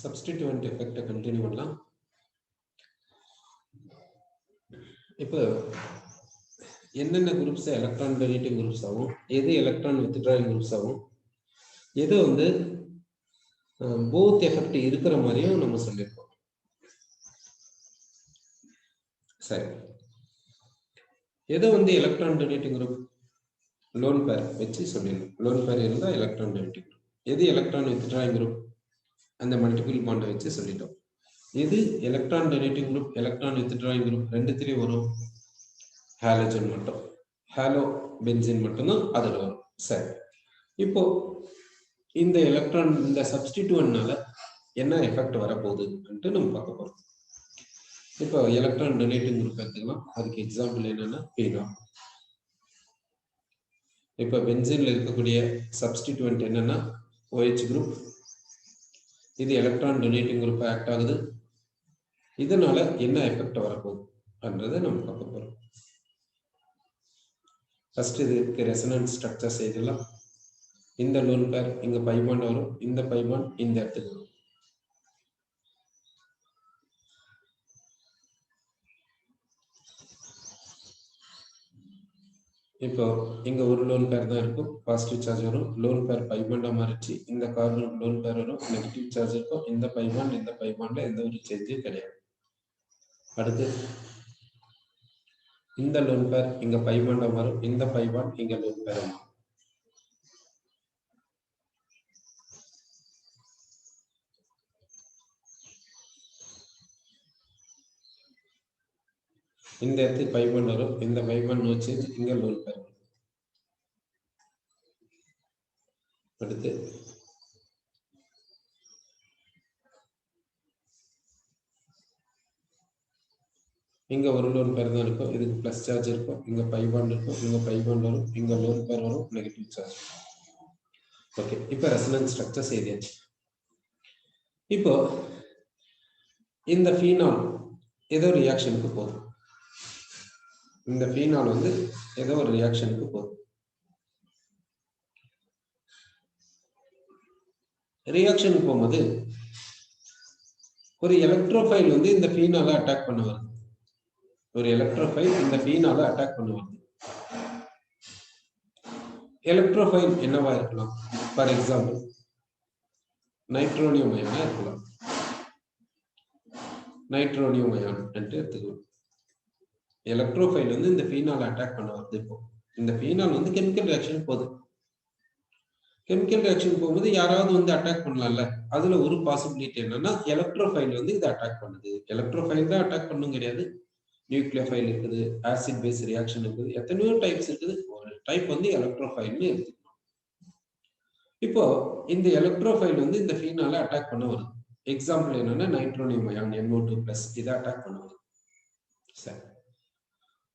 சப்ஸ்டிட்யூவன்ட் effect continue பண்ணலாம். இப்போ என்னென்ன குரூப்ஸ் எலக்ட்ரான் டொனேட்டிங் குரூப்ஸ் ஆகும், எது எலக்ட்ரான் வித்ட்ராயிங் குரூப்ஸ் ஆகும், எது வந்து போத் எஃபெக்ட் இருக்கிற மாதிரியும் நம்ம சொல்லியிருக்கோம். சரி, எது வந்து electron donating group lone pair வச்சு சொல்லிடணும். லோன் பேர் இருந்தால் எலக்ட்ரான் டொனேட்டிங் குரூப். எது எலக்ட்ரான் வித்ட்ராயிங் குரூப் அந்த மல்டிபிள் பாண்டை வச்சு சொல்லிட்டோம். இது electron donating group, electron withdrawing group ரெண்டுத்திலையும் வரும் ஹாலஜன் மட்டும், ஹாலோ பென்சின் மட்டும்தான் அதில் வரும். சரி, இப்போ இந்த எலக்ட்ரான் இந்த சப்ஸ்டிட்யூவன்ட்னால என்ன எஃபெக்ட் வரப்போகுதுன்ட்டு நம்ம பார்க்க போறோம். இப்போ எலக்ட்ரான் டொனேட்டிங் குரூப் எடுத்துக்கலாம். அதுக்கு எக்ஸாம்பிள் என்னன்னா பீனால். இப்போ பென்சின்ல இருக்கக்கூடிய சப்ஸ்டிட்யூவன்ட் என்னன்னா OH குரூப். இது எலக்ட்ரான் டொனேட்டிங் குரூப் ஆக்ட் ஆகுது. இதனால என்ன எஃபெக்ட் வரப்போகுதுன்றதை நம்ம பார்க்க போறோம். ஃபர்ஸ்ட் இதுக்கு ரெசனன்ஸ் ஸ்ட்ரக்சர் செய்யலாம். இந்த லோன் பேர் இங்க பை பாண்ட் வரும், இந்த பை பாண்ட் இந்த இடத்துக்கு வரும். இப்போ இங்க ஒரு லோன் பேர் தான் இருக்கும், பாசிட்டிவ் சார்ஜ் வரும். லோன் பேர் பை பாண்டா மாறிச்சு, இந்த கார்பன் லோன் பேர் வரும், நெகட்டிவ் சார்ஜ் இருக்கும். இந்த பை பாண்ட்ல எந்த ஒரு சேஞ்சும் கிடையாது. அடுத்து இந்த லோன் பேர் இங்க பை பாண்டா மாறும், இந்த பை பாண்ட் இங்க லோன் பேர் மாறும். இந்த இடத்துக்கு பை பாண்ட் வரும், இந்த பை பாண்ட் நோ சேஞ்ச், இங்க லோன் பேர் வரும். அடுத்து இங்க ஒரு லோன் பேர் தான் இருக்கும், இதுக்கு பிளஸ் சார்ஜ் இருக்கும், இங்க பை பாண்ட் இருக்கும், இங்க பை பாண்ட் வரும், இங்க லோன் பேர் வரும், நெகட்டிவ் சார்ஜ். ஓகே, இப்போ ரெசனன்ஸ் ஸ்ட்ரக்சர் செய்யாச்சு. இப்போ இந்த ஃபீனால் ஏதோ ரியாக்ஷனுக்கு போகுது. இந்த ஃபீனால் வந்து ஏதோ ஒரு ரியாக்ஷனுக்கு போகுது. ரியாக்ஷனுக்கு போகும்போது ஒரு எலக்ட்ரோஃபைல் வந்து இந்த ஃபீனால அட்டாக் பண்ண வருது. ஒரு எலக்ட்ரோஃபைல் இந்த ஃபீனால அட்டாக் பண்ண வருது. எலக்ட்ரோஃபைல் என்னவா இருக்கலாம்? ஃபார் எக்ஸாம்பிள் நைட்ரோனியம் அயானா இருக்கலாம். நைட்ரோனியம் அயான் என்று எடுத்துக்கலாம். எலக்ட்ரோஃபைல் வந்து இந்த ஃபீனால் அட்டாக் பண்ண வருது. இப்போ இந்த ஃபீனால் வந்து கெமிக்கல் ரியாக்ஷன் போகுது. கெமிக்கல் ரியாக்ஷன் போகும்போது யாராவது வந்து அட்டாக் பண்ணலாம்ல. அதுல ஒரு பாசிபிலிட்டி என்னன்னா எலக்ட்ரோஃபைல் வந்து இதை அட்டாக் பண்ணுது. எலக்ட்ரோஃபைல் தான் அட்டாக் பண்ணும் கிடையாது, நியூக்ளியோஃபைல் இருக்குது, ஆசிட் பேஸ் ரியாக்ஷன் இருக்குது, எத்தனையோ டைப்ஸ் இருக்குது. ஒரு டைப் வந்து எலக்ட்ரோஃபைல்னு எடுத்துக்கணும். இப்போ இந்த எலக்ட்ரோஃபைல் வந்து இந்த ஃபீனால அட்டாக் பண்ண வருது. எக்ஸாம்பிள் என்னன்னா நைட்ரோனியம் அயான் NO2+ இதை அட்டாக் பண்ண வருது. சரி,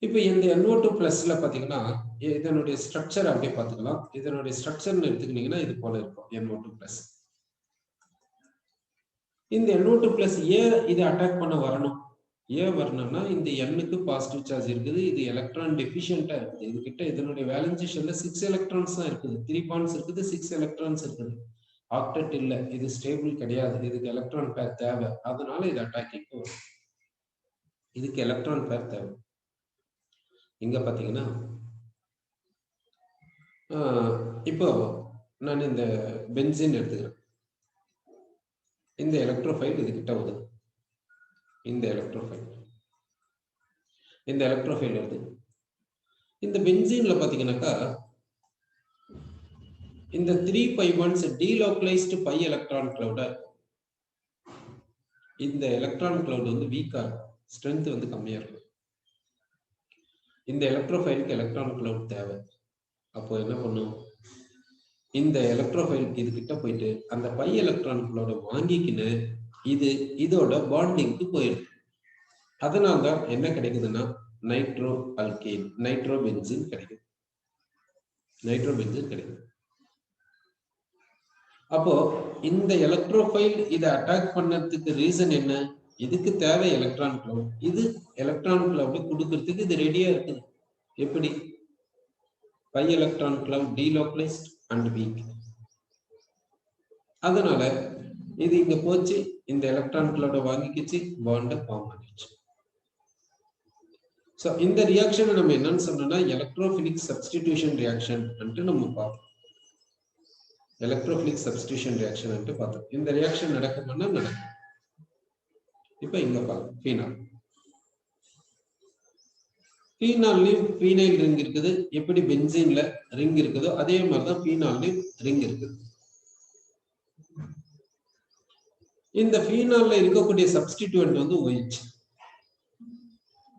இப்போ இந்த NO2+ல பாத்தீங்கன்னா இதனுடைய ஸ்ட்ரக்சர் அப்படியே பார்த்துக்கலாம். இதனுடைய ஸ்ட்ரக்சர்னு எடுத்துக்கிட்டீங்கன்னா இது போல இருக்கும் NO2+. இந்த NO2+ ஏன் இதை அட்டாக் பண்ண வரணும்? ஏன் வரணும்னா இந்த Nக்கு பாசிட்டிவ் சார்ஜ் இருக்குது, இது எலக்ட்ரான் டெஃபிஷியண்டா இருக்குது. இது கிட்ட இதனுடைய வேலன்சி ஷெல்ல 6 எலக்ட்ரான்ஸ் தான் இருக்குது, 3 பாண்ட்ஸ் இருக்குது, 6 எலக்ட்ரான்ஸ் இருக்குது. ஆக்டெட் இல்ல, இது ஸ்டேபிள் கிடையாது, இதுக்கு எலக்ட்ரான் பேர் தேவை. அதனால இது அட்டாக்கிங் வரும். இதுக்கு எலக்ட்ரான் பேர் தேவை. இங்க பாத்தீங்கன்னா இப்போ நான் இந்த பென்சின் எடுத்துக்கிறேன். இந்த எலக்ட்ரோஃபைல் இது கிட்ட வருது. இந்த எலக்ட்ரோஃபைல் வருது. இந்த பென்சீன்ல பாத்தீங்கன்னாக்கா இந்த 3 pi bonds delocalised by electron கிளவுடா இருக்கும். இந்த எலக்ட்ரான் கிளவுட் வந்து வீக்கா இருக்கும், ஸ்ட்ரென்த் வந்து கம்மியா இருக்கும். இந்த எலக்ட்ரோஃபைலுக்கு எலக்ட்ரான் கிளவுட் தேவை. அப்போ என்ன பண்ணும், இந்த எலக்ட்ரோஃபைல் இது கிட்ட போயிட்டு அந்த பை எலக்ட்ரான் கிளவுட வாங்கிக்கின்னு இது இதோட பாண்டிங்க்கு போயிடும். அதனால்தான் என்ன கிடைக்குதுன்னா நைட்ரோ அல்கேன், நைட்ரோபென்சின் கிடைக்குது. அப்போ இந்த எலக்ட்ரோஃபைல் இதை அட்டாக் பண்ணதுக்கு ரீசன் என்ன? இதுக்கு தேவை எலக்ட்ரான் கிளவுட். இது எலக்ட்ரான் கிளவுட் கொடுக்கறதுக்கு இது ரெடியா இருக்குது. எப்படி? Pi electron cloud delocalized and weak. அதனால இது இங்க போச்சு, இந்த எலக்ட்ரான்களோட வாங்கிக்கிச்சு, பாண்ட் ஃபார்ம் பண்ணிச்சு. சோ இந்த ரியாக்ஷன் நம்ம என்னன்னு சொன்னோம்னா எலக்ட்ரோஃபிலிக் சப்ஸ்டிடியூஷன் ரியாக்ஷன் நம்ம பார்த்தோம். எலக்ட்ரோஃபிலிக் சப்ஸ்டிடியூஷன் ரியாக்ஷன் பார்த்தோம். இந்த ரியாக்ஷன் நடக்கும்னா நடக்கும். இப்ப இங்க பாருங்க ஃபீனால். ஃபீனால்லயும் ஃபீனைல் ரிங் இருக்குது. எப்படி பென்சீன்ல ரிங் இருக்குதோ அதே மாதிரிதான் ஃபீனால்லயும் ரிங் இருக்குது. இந்த ஃபீனால்ல இருக்கக்கூடிய சப்ஸ்டிடியூவன்ட் வந்து OH.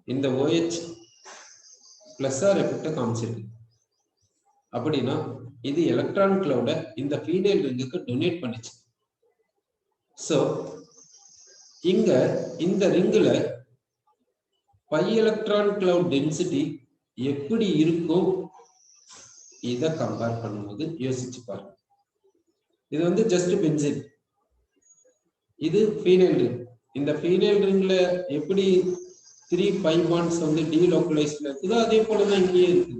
இந்த OH பிளஸ் ஆர் எஃபெக்ட் காமிச்சிருக்கு. அப்படின்னா இது எலக்ட்ரான் கிளவுட இந்த ஃபீனைல் ரிங்குக்கு டொனேட் பண்ணிச்சு. சோ இங்க இந்த ரிங்குல பை எலக்ட்ரான் கிளவுட் டென்சிட்டி எப்படி இருக்கும் இத கம்பேர் பண்ணும்போது யோசிச்சு பாருங்க. இது வந்து ஜஸ்ட் பென்சீன், இது ஃபீனைல் ரிங். இந்த ஃபீனைல் ரிங்ல எப்படி 3 பை பாண்ட்ஸ் வந்து டீலோக்கலைஸ்ட்ல இருக்குதோ அதே போலதான் இங்கேயே இருக்கு.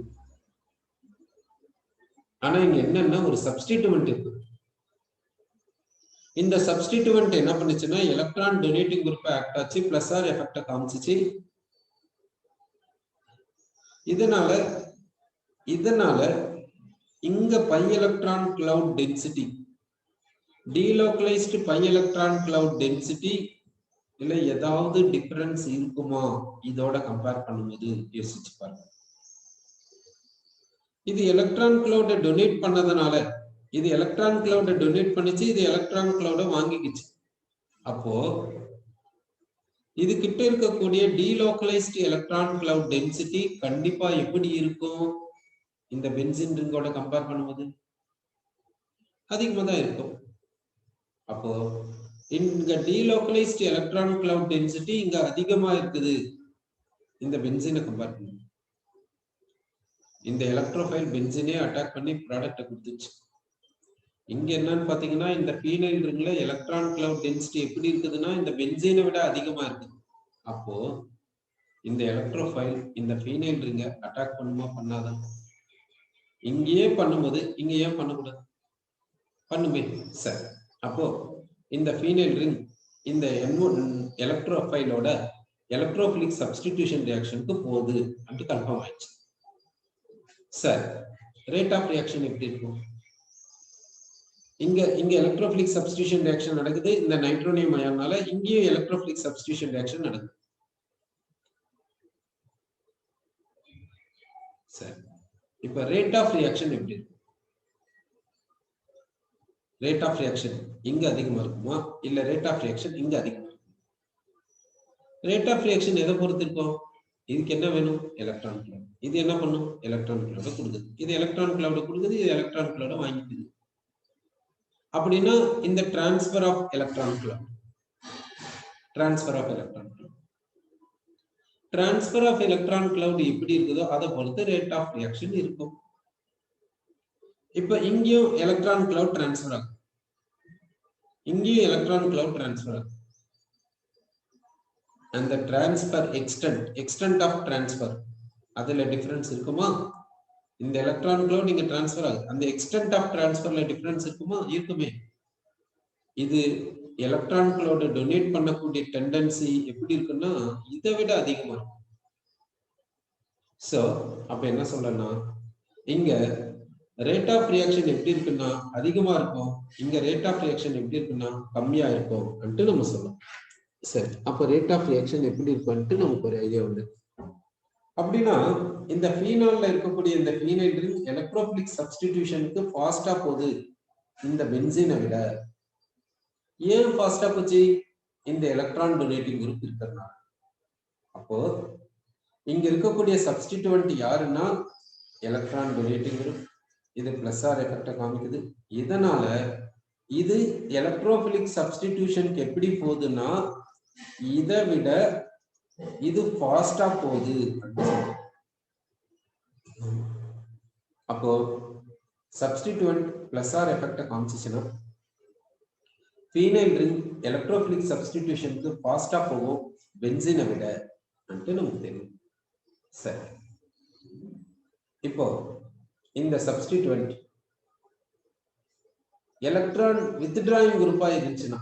ஆனா இங்க என்னன்னா ஒரு சப்ஸ்டிடியூவன்ட் இருக்கு. இந்த சப்ஸ்டிடியூவன்ட் என்ன பண்ணுச்சுன்னா எலக்ட்ரான் டொனேட்டிங் குரூப் ஆக்ட் ஆச்சு, பிளஸ் ஆர் எஃபெக்ட் காமிச்சிச்சு. இதனால இங்க pi electron cloud density, delocalized by electron cloud density இல்ல ஏதாவது டிஃபரன்ஸ் இருக்குமா இதோட கம்பேர் பண்ணும்போது யோசிச்சு பாருங்க. இது எலக்ட்ரான் கிளவுட டொனேட் பண்ணதுனால இது எலக்ட்ரான் கிளவுட டொனேட் பண்ணிச்சு, இது எலக்ட்ரான் கிளவுட வாங்கிக்கிச்சு. அப்போ இது கிட்ட இருக்கக்கூடிய டீலோக்கலைஸ்டு எலக்ட்ரான் கிளவுட் டென்சிட்டி கண்டிப்பா எப்படி இருக்கும் இந்த பென்சீன் ரிங்கோட கம்பேர் பண்ணும்போது? அதிகமா தான் இருக்கும். அப்போ இங்க டீலோக்கலைஸ்டு எலக்ட்ரான் கிளவுட் டென்சிட்டி இங்க அதிகமா இருக்குது இந்த பென்சீனை கம்பேர் பண்ணி. இந்த எலக்ட்ரோஃபைல் பென்சீனே அட்டாக் பண்ணி ப்ராடக்ட் கொடுத்துச்சு. இங்க என்னன்னு பாத்தீங்கன்னா இந்த ஃபீனைல் ரிங்ல எலக்ட்ரான் கிளவுட் டென்சிட்டி எப்படி இருக்குதுன்னா இந்த பென்சீனை விட அதிகமா இருக்குது. அப்போ இந்த எலக்ட்ரோஃபைல் இந்த ஃபீனைல் ரிங்க அட்டாக் பண்ணுமா பண்ணாதான்? இங்கேயே பண்ணும்போது இங்க ஏன் பண்ணக்கூடாது? பண்ணுமே. சரி, அப்போ இந்த ஃபீனைல் ரிங் இந்த எலக்ட்ரோஃபைலோட எலக்ட்ரோஃபிலிக் சப்ஸ்டிடியூஷன் ரியாக்ஷனுக்கு போகுது அப்படி கன்ஃபார்ம் ஆயிடுச்சு. சரி, ரேட் ஆஃப் ரியாக்ஷன் எப்படி இருக்கும்? இங்க எலக்ட்ரோஃபிலிக் சப்ஸ்டிடியூஷன் ரியாக்ஷன் நடக்குது இந்த நைட்ரோனியம் அயானால, இங்கேயும் எலக்ட்ரோஃபிலிக் சப்ஸ்டிடியூஷன் ரியாக்ஷன் நடக்குது. சரி, இப்ப ரேட் ஆஃப் ரியாக்ஷன் எப்படி இருக்கும்? ரேட் ஆஃப் ரியாக்ஷன் இங்க அதிகமா இருக்குமா இல்ல ரேட் ஆஃப் ரியாக்ஷன் இங்க அதிகமா இருக்குமா? ரேட் ஆஃப் ரியாக்ஷன் எதை பொறுத்து இருக்கும்? இதுக்கு என்ன வேணும்? Electron cloud. இது என்ன பண்ணும்? எலக்ட்ரான் கிளவுட கொடுக்குது. இது எலக்ட்ரான் கிளவுட கொடுக்குது, இது எலக்ட்ரான் கிளவுட வாங்கிக்குது. அப்படின்னா இந்த transfer of electron cloud, transfer of electron cloud, transfer of electron cloud எப்படி இருக்குதோ அதை பொறுத்து ரேட் ஆஃப் ரியாக்ஷன் இருக்கும். இப்ப இங்கேயும் எலக்ட்ரான் கிளவுட் டிரான்ஸ்பர் ஆகும், இங்கேயும் எலக்ட்ரான் கிளவுட் டிரான்ஸ்பர் ஆகும். அந்த டிரான்ஸ்பர் எக்ஸ்டென்ட் ஆஃப் டிரான்ஸ்பர் அதுல டிஃபரன்ஸ் இருக்குமா? இந்த எலக்ட்ரான் கிளவுட் இங்க டிரான்ஸ்பர் ஆகுது, அந்த எக்ஸ்டென்ட் ஆஃப் டிரான்ஸ்பர்ல டிஃபரன்ஸ் இருக்குமா? இருக்குமே. இது எலக்ட்ரான் கிளவுட டொனேட் பண்ணக்கூடிய டெண்டன்சி எப்படி இருக்குன்னா இதை விட அதிகமா இருக்கும். சோ அப்ப என்ன சொல்லலாம், இங்க ரேட் ஆஃப் ரியாக்ஷன் எப்படி இருக்குன்னா அதிகமா இருக்கும், இங்க ரேட் ஆஃப் ரியாக்ஷன் எப்படி இருக்குன்னா கம்மியா இருக்கும் நம்ம சொல்லலாம். சரி, அப்ப ரேட் ஆஃப் ரியாக்ஷன் எப்படி இருக்கும்ட்டு நமக்கு ஒரு ஐடியா உண்டு. அப்படின்னா இந்த ஃபீனால்ல இருக்கக்கூடிய இந்த ஃபீனைல் ரிங் எலக்ட்ரோஃபிலிக் சப்ஸ்டிடியூஷனுக்கு ஃபாஸ்டா போகுது இந்த பென்சீனை விட. ஏன் ஃபாஸ்டா போச்சு? இந்த எலக்ட்ரான் டொனேட்டிங் குரூப் இருக்கிறதுனால. அப்போ இங்க இருக்கக்கூடிய சப்ஸ்டிடியூவன்ட் யாருன்னா எலக்ட்ரான் டொனேட்டிங் குரூப். இது பிளஸ் ஆர் எஃபெக்ட் காமிக்குது. இதனால இது எலக்ட்ரோஃபிலிக் சப்ஸ்டிடியூஷனுக்கு எப்படி போகுதுன்னா இதை விட இது ஃபாஸ்டா போகுது. அப்போ சப்ஸ்டிடியூவன்ட் பிளஸ் ஆர் எஃபெக்ட் காமிச்சுச்சுன்னா ஃபீனைல் ரிங் எலக்ட்ரோஃபிலிக் சப்ஸ்டிடியூஷனுக்கு ஃபாஸ்டா போகும் பென்சீனை விட நமக்கு தெரியும். சரி, இப்போ இந்த சப்ஸ்டிடியூவன்ட் எலக்ட்ரான் வித்ட்ராயிங் குரூப்பா இருந்துச்சுன்னா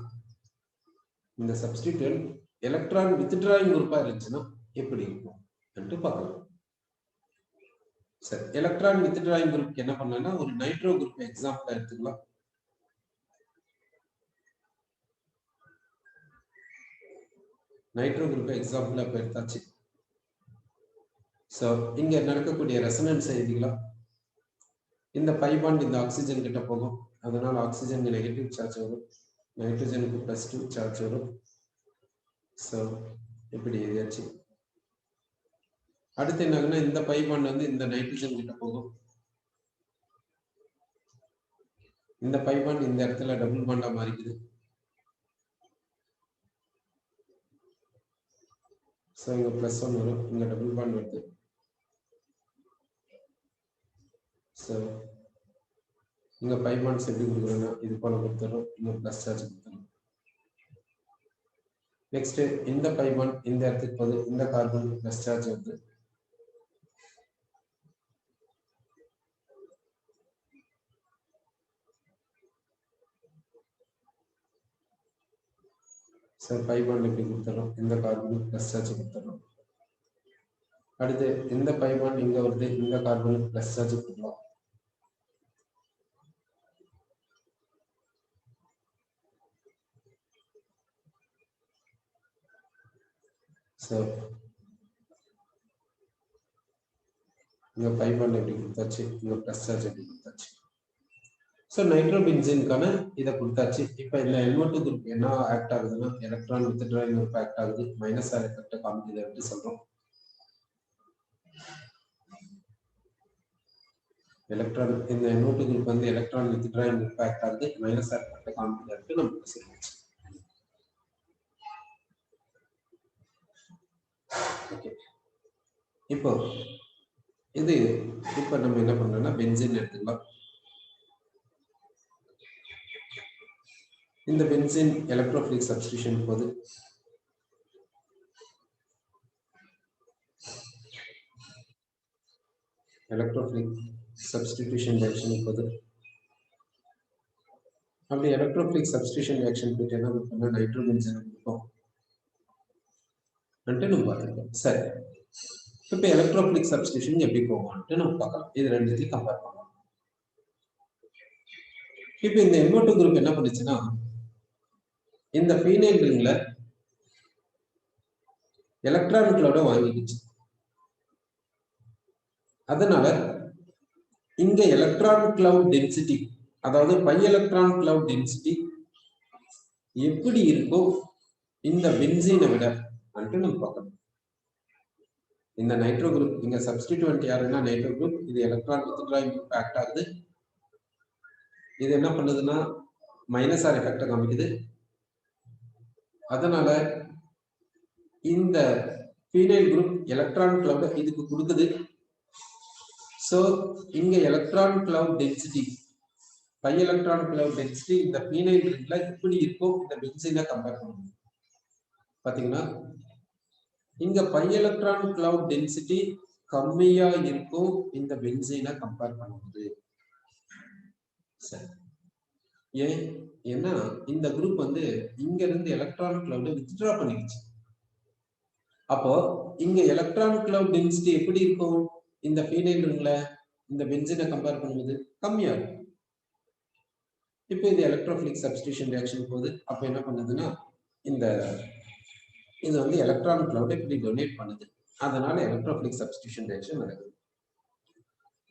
இந்த சப்ஸ்டிட்யூயன்ட் எலக்ட்ரான் வித்ட்ராயிங் குரூப்பா இருந்துச்சுன்னா எப்படி இருக்கும் பார்க்கலாம். சரி, எலக்ட்ரான் வித்ட்ராயிங் குரூப் என்ன பண்ணலாம்னா ஒரு நைட்ரோ குரூப் எக்ஸாம்பிள் எடுத்துக்கலாம். நைட்ரோ குரூப் எக்ஸாம்பிள் அப்ப எடுத்தாச்சு. சோ இங்க நடக்கக்கூடிய ரெசனன்ஸ் எழுதிக்கலாம். இந்த பை பாண்ட் இந்த ஆக்சிஜன் கிட்ட போகும், அதனால ஆக்சிஜனுக்கு நெகட்டிவ் சார்ஜ் வரும், நைட்ரஜனுக்கு +2 சார்ஜ் வரும். சோ இப்படி எழுதியாச்சு. அடுத்து என்னன்னா இந்த பை பாண்ட் வந்து இந்த நைட்ரஜன் கிட்ட போகும், இந்த பை பாண்ட் இந்த இடத்துல டபுள் பாண்டா மாறிக்குது. சோ இங்க +1 வரும், இங்க டபுள் பாண்ட் வருது. சோ இங்க பை பாண்ட்ஸ் எப்படி கொடுக்குறோம்னா இது போல கொடுத்துறோம், இங்க ப்ளஸ் சார்ஜ் கொடுத்துறோம். நெக்ஸ்ட் இந்த பை பாண்ட் இந்த இடத்துக்கு போகுது, இந்த கார்பன் ப்ளஸ் சார்ஜ் வருது. சோ பை பாண்ட் எப்படி கொடுத்துறோம், இந்த கார்பன் ப்ளஸ் சார்ஜ் கொடுத்துறோம். அடுத்து இந்த பை பாண்ட் இங்க வருது, இந்த கார்பன் ப்ளஸ் சார்ஜ் கொடுக்கலாம். சோ இங்க பை பாண்ட் எப்படி கொடுத்தாச்சு, இங்க ப்ளஸ் சார்ஜ் எப்படி கொடுத்தாச்சு. சோ நைட்ரோபென்சீனுக்கான இதை கொடுத்தாச்சு. இப்போ இந்த NO2 குரூப் என்ன ஆக்ட் ஆகுதுன்னா எலக்ட்ரான் வித்ட்ராயிங் குரூப் ஆக்ட் ஆகுது, மைனஸ் ஆர் எஃபெக்ட் காமிக்குது அப்படி சொல்றோம். எலக்ட்ரான் இந்த NO2 குரூப் வந்து எலக்ட்ரான் வித்ட்ராயிங் குரூப் ஆக்ட் ஆகுது, மைனஸ் ஆர் எஃபெக்ட் காமிக்குது அப்படி நமக்கு சொல்லுச்சு. ஓகே, இப்போ இது இப்போ நம்ம என்ன பண்றோம்னா பென்சீன் எடுத்துக்கலாம். இந்த பென்சீன் எலக்ட்ரோஃபிலிக் சப்ஸ்டிடியூஷன் போது எலக்ட்ரோஃபிலிக் சப்ஸ்டிடியூஷன் ரியாக்ஷன் போது அப்படி எலக்ட்ரோஃபிலிக் சப்ஸ்டிடியூஷன் ரியாக்ஷன் போயிட்டு என்ன பண்ணுவோம், நைட்ரோபென்சீன் கொடுப்போம் நம்ம பார்த்துருக்கோம். சரி, இப்போ எலக்ட்ரோஃபிலிக் சப்ஸ்டிடியூஷன் எப்படி போகும்னு நம்ம பார்க்கலாம். இது ரெண்டுத்தையும் கம்பேர் பண்ணலாம். இப்போ இந்த NO2 குரூப் என்ன பண்ணுச்சுன்னா இந்த ஃபீனைல் ரிங்ல எலக்ட்ரான்களோட வாங்கிடுச்சு. அதனால இங்க எலக்ட்ரான் கிளவுட் டென்சிட்டி, அதாவது பை எலக்ட்ரான் கிளவுட் டென்சிட்டி எப்படி இருக்கோ இந்த பென்சீனை விட நம்ம பார்க்கணும். இந்த நைட்ரோ குரூப் இங்க சப்ஸ்டிட்யூயன்ட் யாருன்னா நைட்ரோ குரூப், இது எலக்ட்ரான் வித்ட்ராயிங் குரூப் ஆக்ட் ஆகுது. இது என்ன பண்ணுதுன்னா மைனஸ் ஆர் எஃபெக்ட் காமிக்குது. அதனால இந்த ஃபீனைல் குரூப் எலக்ட்ரான் கிளவுட் இதுக்கு கொடுக்குது. சோ இங்க electron cloud density, pi electron cloud density இந்த ஃபீனைல் ரிங்ல எப்படி இருக்கோ இந்த பென்சீனை கம்பேர் பண்ணுங்க. பாத்தீங்கன்னா இங்க பை எலக்ட்ரான் கிளவுட் டென்சிட்டி கம்மியா இருக்கும் இந்த பென்சீனை கம்பேர் பண்ணும்போது. சரி, ஏன்? ஏன்னா இந்த குரூப் வந்து இங்க இருந்து எலக்ட்ரான் கிளவுட் வித்ட்ரா பண்ணிடுச்சு. அப்போ இங்க எலக்ட்ரான் கிளவுட் டென்சிட்டி எப்படி இருக்கும் இந்த ஃபீனைல் ரிங்ல இந்த பென்சீனை கம்பேர் பண்ணும்போது கம்மியா இருக்கும். இப்போ இந்த எலக்ட்ரோஃபிலிக் சப்ஸ்டிடியூஷன் ரியாக்ஷன் போகுது. அப்ப என்ன பண்ணுதுன்னா இந்த இது வந்து எலக்ட்ரான் கிளவுட் இப்படி டொனேட் பண்ணுது. அதனால எலக்ட்ரோஃபிலிக் சப்ஸ்டிடியூஷன் ரியாக்ஷன் நடக்குது.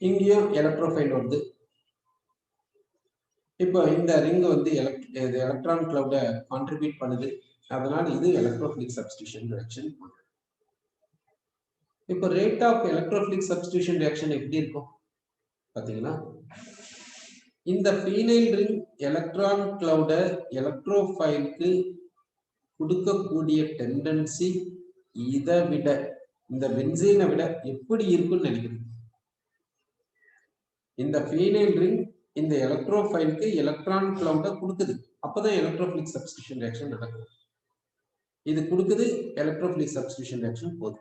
இங்கேயும் எலக்ட்ரோஃபைல் வருது. இப்போ இந்த ரிங் வந்து எலக்ட்ரான் கிளவுட கான்ட்ரிபியூட் பண்ணுது. அதனால இது எலக்ட்ரோஃபிலிக் சப்ஸ்டிடியூஷன் ரியாக்ஷன். இப்போ rate of electrophilic substitution reaction எப்படி இருக்கும் பாத்தீங்கன்னா இந்த ஃபீனைல் ரிங் எலக்ட்ரான் கிளவுட எலக்ட்ரோஃபைலுக்கு கொடுக்கக்கூடிய டெண்டன்சி இதை விட இந்த பென்சீனை விட எப்படி இருக்குன்னு நினைக்கிறேன். இந்த ஃபீனைல் ரிங் இந்த எலக்ட்ரோஃபைலுக்கு எலக்ட்ரான் கிளவுட கொடுக்குது. அப்பதான் எலக்ட்ரோஃபிலிக் சப்ஸ்டிடியூஷன் ரியாக்ஷன் நடக்கும். இது கொடுக்குது, எலக்ட்ரோஃபிலிக் சப்ஸ்டிடியூஷன் ரியாக்ஷன் போகுது.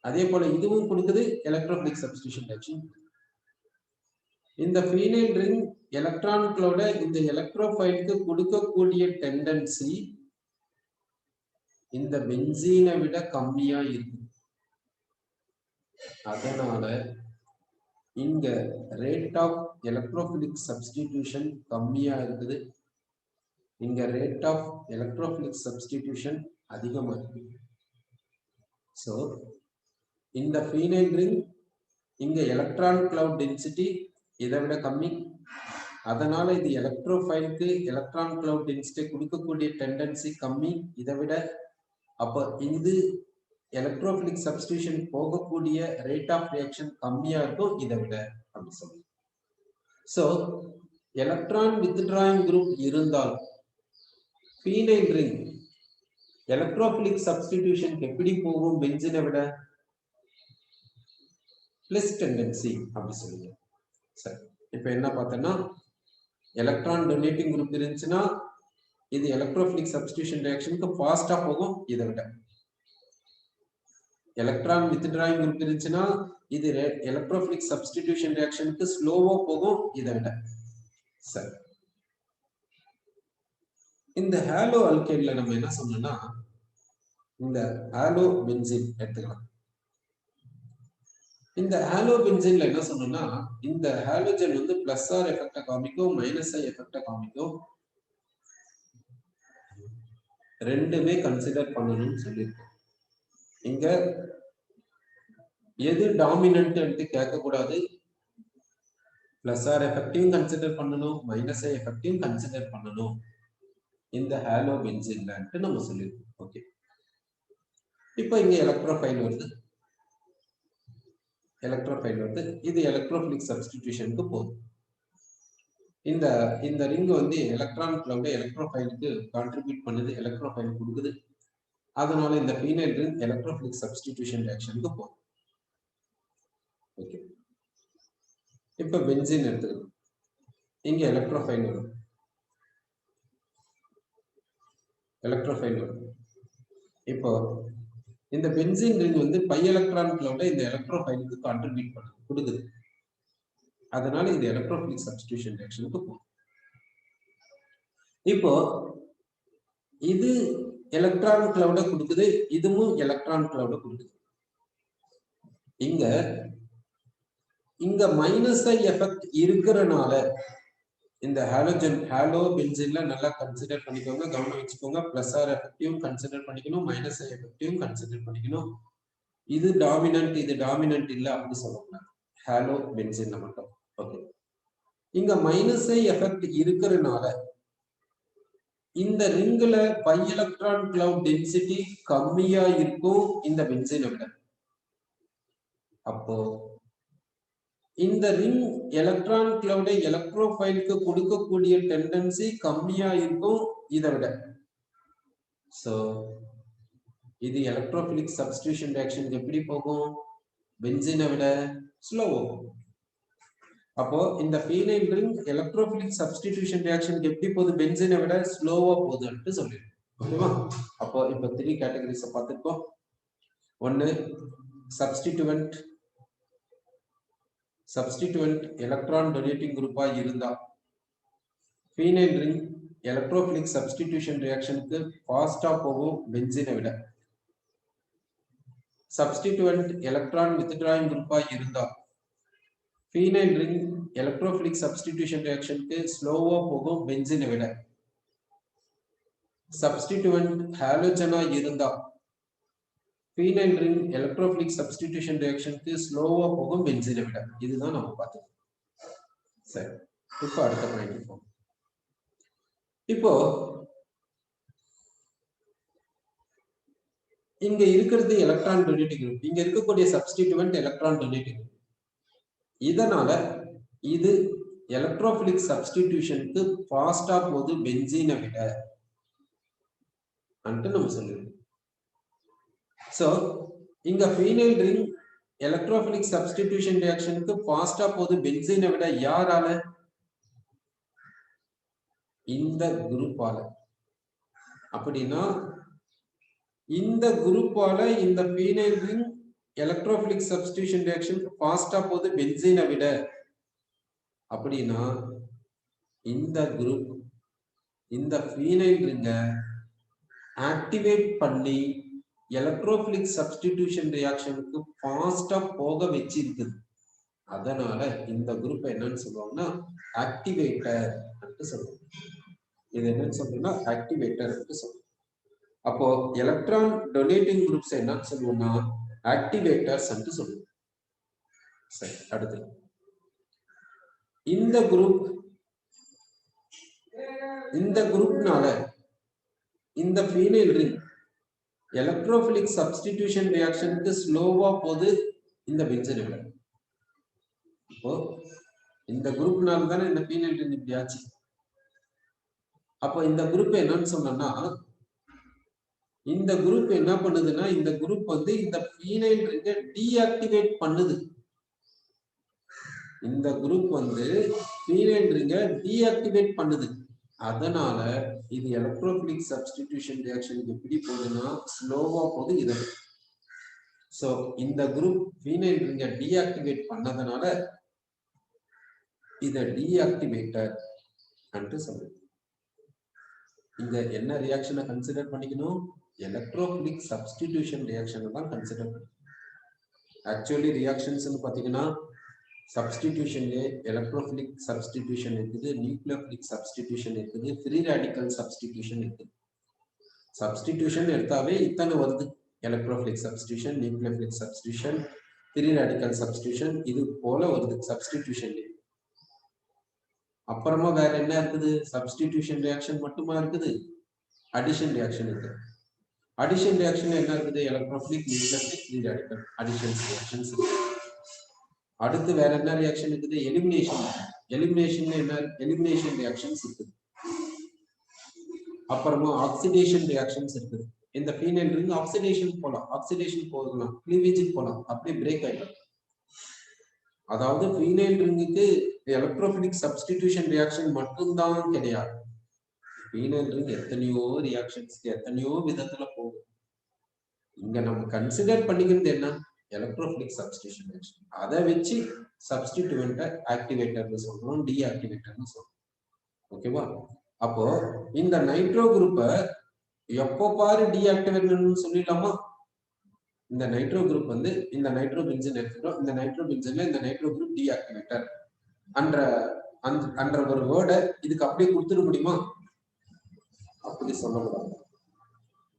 அதே போல இதுவும் கொடுக்குது, எலக்ட்ரோஃபிலிக் சப்ஸ்டிடியூஷன் ரியாக்ஷன். இந்த ஃபீனைல் ரிங் எலக்ட்ரான் கிளவுட இந்த எலக்ட்ரோஃபைலுக்கு கொடுக்கக்கூடிய டெண்டன்சி இந்த பென்சீனை விட கம்மியா இருக்கு. அதனால இங்க ரேட் ஆஃப் எலக்ட்ரோஃபிலிக் சப்ஸ்டிடியூஷன் கம்மியா இருக்குது. இங்க ரேட் ஆஃப் எலக்ட்ரோஃபிலிக் சப்ஸ்டிடியூஷன் அதிகமா இருக்கு. சோ இந்த ஃபீனைல் ரிங் இங்க எலக்ட்ரான் கிளவுட் டென்சிட்டி இதை விட கம்மி. அதனால இது எலக்ட்ரோஃபைலுக்கு எலக்ட்ரான் கிளவுட் டென்சிட்டி கொடுக்கக்கூடிய டெண்டன்சி கம்மி இதை விட. அப்ப இது எலக்ட்ரோஃபிலிக் சப்ஸ்டிடியூஷன் போகக்கூடிய ரேட் ஆஃப் ரியாக்ஷன் கம்மியா இருக்கும் இதை விட அப்படி சொல்லுங்க. சோ எலக்ட்ரான் வித்ட்ராயிங் குரூப் இருந்தால் ஃபீனைல் ரிங் எலக்ட்ரோஃபிலிக் சப்ஸ்டிடியூஷன் எப்படி போகும் பென்சீனை விட? பிளஸ் டெண்டன்சி அப்படி சொல்லுங்க. சரி, இப்ப என்ன பார்த்தோம்னா எலக்ட்ரான் டொனேட்டிங் குரூப் இருந்துச்சுன்னா இது எலக்ட்ரோஃபிலிக் சப்ஸ்டிடியூஷன் ரியாக்ஷனுக்கு ஃபாஸ்டா போகும் இதை விட. எலக்ட்ரான் வித்ட்ராயிங் குரூப் இருந்துச்சுன்னா இது எலக்ட்ரோஃபிலிக் சப்ஸ்டிடியூஷன் ரியாக்ஷனுக்கு ஸ்லோவா போகும் இதை விட. சரி, இந்த ஹாலோ அல்கைல்ல நம்ம என்ன சொன்னோம்னா இந்த ஹாலோ பென்சீன் எடுத்துக்கலாம். இந்த ஹாலோ பென்சீன்ல என்ன சொன்னோம்னா இந்த ஹாலோஜன் வந்து பிளஸ் ஆர் எஃபெக்ட காமிக்கும் மைனஸ் ஐ எஃபெக்ட காமிக்கும். ரெண்டுமே கன்சிடர் பண்ணணும்னு சொல்லியிருக்கோம். இங்க எது டாமினன்ட் கேட்க கூடாது. பிளஸ் ஆர் எஃபெக்டையும் கன்சிடர் பண்ணணும், மைனஸ் ஐ எஃபெக்டையும் கன்சிடர் பண்ணணும் இந்த ஹாலோ பென்சீன்ல நம்ம சொல்லியிருக்கோம். ஓகே, இப்போ இங்க எலக்ட்ரோஃபைல் வருது. இது எலக்ட்ரோஃபிலிக் சப்ஸ்டிடியூஷனுக்கு போகுது. இந்த ரிங் வந்து எலக்ட்ரான் கிளவுட் எலக்ட்ரோஃபைலுக்கு கான்ட்ரிபியூட் பண்ணுது, எலக்ட்ரோஃபைல் கொடுக்குது. அதனால இந்த ஃபீனைல் ரிங் எலக்ட்ரோஃபிலிக் சப்ஸ்டிடியூஷன் ரியாக்ஷனுக்கு போகுது. ஓகே, இப்போ பென்சீன் எடுத்துக்கலாம். இங்க எலக்ட்ரோஃபைல் வரும். இப்போ இந்த பென்சீன் ரிங் வந்து பை எலக்ட்ரான் கிளவுட் இந்த எலக்ட்ரோஃபைலுக்கு கான்ட்ரிபியூட் பண்ணுது, கொடுக்குது. அதனால இது எலக்ட்ரோஃபிலிக் சப்ஸ்டிடியூஷன் ரியாக்ஷனுக்கு போகுது. இப்போ இது எலக்ட்ரான் கிளவுட கொடுக்குது, இதுவும் எலக்ட்ரான் கிளவுட கொடுக்குது. இங்க மைனஸ் ஐ எஃபெக்ட் இருக்கிறனால இந்த ஹாலோ பென்சீன்ல நல்லா கன்சிடர் பண்ணிக்கோங்க, கவனம் வச்சுக்கோங்க. பிளஸ் ஆர் எஃபெக்டையும் கன்சிடர் பண்ணிக்கணும், மைனஸ் ஐ எஃபெக்டையும் கன்சிடர் பண்ணிக்கணும். இது டாமினன்ட் இது டாமினன்ட் இல்ல அப்படி சொல்லக்கூடாது ஹாலோ பென்சீன்ல மட்டும். ஓகே, இங்க மைனஸ் ஐ எஃபெக்ட் இருக்கிறனால இந்த ரிங்ல பை எலக்ட்ரான் கிளவுட் டென்சிட்டி கம்மியா இருக்கும் இந்த பென்சீனை விட. அப்போ இந்த ரிங் எலக்ட்ரான் கிளவுட எலக்ட்ரோஃபைலுக்கு கொடுக்கக்கூடிய டெண்டன்சி கம்மியா இருக்கும் இதை விட. சோ இது எலக்ட்ரோஃபிலிக் சப்ஸ்டிடியூஷன் ரியாக்ஷன் எப்படி போகும்? பென்சீனை விட ஸ்லோவா போகும். அப்போ இந்த phenyl ring electrophilic substitution reaction எப்படி போகுது? பென்சீனை விட ஸ்லோவா போகுதுன்னு சொல்லிருக்கோம். ஓகேவா? அப்போ இப்போ 3 கேட்டகரிஸ் பார்த்துருக்கோம். ஒன்னு சப்ஸ்டிடியூவன்ட் எலக்ட்ரான் டொனேட்டிங் குரூப்பா இருந்தா ஃபீனைல் ரிங் எலக்ட்ரோஃபிலிக் சப்ஸ்டிடியூஷன் ரியாக்ஷனுக்கு ஃபாஸ்டா போகும் பென்சீனை விட. சப்ஸ்டிடியூவன்ட் எலக்ட்ரான் வித்ட்ராயிங் குரூப்பா இருந்தா ஃபீனைல் ரிங் எலக்ட்ரோஃபிலிக் சப்ஸ்டிடியூஷன் ரியாக்ஷனுக்கு ஸ்லோவா போகும் பென்சீனை விட. சப்ஸ்டிடியூவன்ட் ஹாலோஜனா இருந்தா ஃபீனைல் ரிங் எலக்ட்ரோஃபிலிக் சப்ஸ்டிடியூஷன் ரியாக்ஷனுக்கு ஸ்லோவா போகும் பென்சீனை விட. இதுதான் நம்ம பார்த்தோம். சரி, இப்போ அடுத்த பாயிண்ட் போகும். இப்போ இங்க இருக்கிறது எலக்ட்ரான் டொனேட்டிங் குரூப், இங்க இருக்கக்கூடிய சப்ஸ்டிடியூவன்ட் எலக்ட்ரான் டொனேட்டிங் குரூப். இதனால இது எலக்ட்ரோஃபிலிக் சப்ஸ்டிடியூஷனுக்கு ஃபாஸ்டா போகுது பென்சீனை விட நம்ம சொல்லிருக்கோம். சோ இங்க ஃபீனைல் ரிங் எலக்ட்ரோஃபிலிக் சப்ஸ்டிடியூஷன் ரியாக்ஷனுக்கு ஃபாஸ்டா போகுது பென்சீனை விட. யாரால? இந்த குரூப்பால. அப்படின்னா இந்த குரூப்பால இந்த ஃபீனைல் ரிங் எலக்ட்ரோஃபிலிக் சப்ஸ்டிடியூஷன் ரியாக்ஷனுக்கு ஃபாஸ்டா போகுது பென்சீனை விட. அப்படின்னா இந்த குரூப் இந்த ஃபீனைல் ரிங்க ஆக்டிவேட் பண்ணி எலக்ட்ரோபிலிக் சப்ஸ்டிடியூஷன் ரியாக்ஷனுக்கு ஃபாஸ்டா போக வச்சிருக்குது. அதனால இந்த குரூப் என்னன்னு சொல்லுவாங்கன்னா ஆக்டிவேட்டர் சொல்லுவாங்க. இது என்னன்னு சொல்றோம்னா ஆக்டிவேட்டர் சொல்லுவோம். அப்போ எலக்ட்ரான் டொனேட்டிங் குரூப்ஸ் என்னன்னு சொல்லுவோம்னா ஆக்டிவேட்டர்ஸ் சொல்லுவோம். சரி, அடுத்து இந்த குரூப்னால இந்த ஃபீனைல் ரிங் எலக்ட்ரோபிலிக் சப்ஸ்டிடியூஷன் ரியாக்ஷனுக்கு ஸ்லோவா போகுது இந்த பென்சீன். இப்போ இந்த குரூப்னால தானே இந்த ஃபீனைல் ரிங் இப்படி ஆச்சு. அப்போ இந்த குரூப் என்னன்னு சொன்னா இந்த குரூப் என்ன பண்ணுதுன்னா இந்த குரூப் வந்து இந்த ஃபீனைல் ரிங்கை டீஆக்டிவேட் பண்ணுது. இந்த குரூப் வந்து ஃபீனைல் ரிங்கை டீஆக்டிவேட் பண்ணுது. அதனால இது எலக்ட்ரோபிலிக் சப்ஸ்டிடியூஷன் ரியாக்ஷனுக்கு எப்படி போகுதுன்னா ஸ்லோவா போகுது இது. சோ இந்த குரூப் ஃபீனைல் ரிங்கை டீஆக்டிவேட் பண்ணதுனால இத டீஆக்டிவேட்டர் என்று சொல்லுது. இங்க என்ன ரியாக்ஷனை கன்சிடர் பண்ணிக்கணும்? எலக்ட்ரோபிலிக் சப்ஸ்டிடியூஷன் ரியாக்ஷனை தான் கன்சிடர் பண்ணிக்கணும். ஆக்சுவலி ரியாக்ஷன்ஸ் பாத்தீங்கன்னா சப்ஸ்டிடியூஷன்ல எலக்ட்ரோபிலிக் சப்ஸ்டிடியூஷன் இருக்குது, நியூக்ளியோபிலிக் சப்ஸ்டிடியூஷன் இருக்குது, ஃப்ரீ ரேடிக்கல் சப்ஸ்டிடியூஷன் இருக்குது. சப்ஸ்டிடியூஷன் எடுத்தாவே இத்தனை வருது: electrophilic substitution, nucleophilic substitution, free radical substitution, இது போல வருது சப்ஸ்டிடியூஷன்ல. அப்புறமா வேற என்ன இருக்குது? சப்ஸ்டிடியூஷன் ரியாக்ஷன் மட்டுமா இருக்குது? அடிஷன் ரியாக்ஷன் இருக்கு. அடிஷன் ரியாக்ஷன் என்ன இருக்குது? Electrophilic, nucleophilic, free radical additions reactions. அடுத்து வேற என்ன ரியாக்ஷன் இருக்குது? எலிமினேஷன். எலிமினேஷன்ல என்ன? எலிமினேஷன் ரியாக்ஷன்ஸ் இருக்குது. அப்புறமா ஆக்சிடேஷன் ரியாக்ஷன்ஸ் இருக்குது. இந்த ஃபீனைல் ரிங் ஆக்சிடேஷன் போலாம், கிளீவேஜ் போலாம், அப்படியே பிரேக் ஆயிடும். அதாவது ஃபீனைல் ரிங்குக்கு எலக்ட்ரோபிலிக் சப்ஸ்டிடியூஷன் ரியாக்ஷன் மட்டும்தான் கிடையாது. ஃபீனைல் ரிங் எத்தனையோ ரியாக்ஷன்ஸ்க்கு எத்தனையோ விதத்துல போகும். இங்க நம்ம கன்சிடர் பண்ணிக்கிறது என்ன? Electrophilic substitution reaction. அதை வச்சு சப்ஸ்டிடியூவன்ட்டை ஆக்டிவேட்டர்னு சொல்றோம், டீஆக்டிவேட்டர்னு சொல்றோம். ஓகேவா? அப்போ இந்த நைட்ரோ குரூப்பை எப்போ பாரு டீஆக்டிவேட்டர்னு சொல்லிடலாமா? இந்த நைட்ரோ குரூப் வந்து இந்த நைட்ரோ பென்சீன் எடுத்துக்கிறோம். இந்த நைட்ரோ பென்சீன்ல இந்த நைட்ரோ குரூப் டீஆக்டிவேட்டர் அன்ற ஒரு வேர்டை இதுக்கு அப்படியே கொடுத்துட முடியுமா? அப்படி சொல்லக்கூடாது.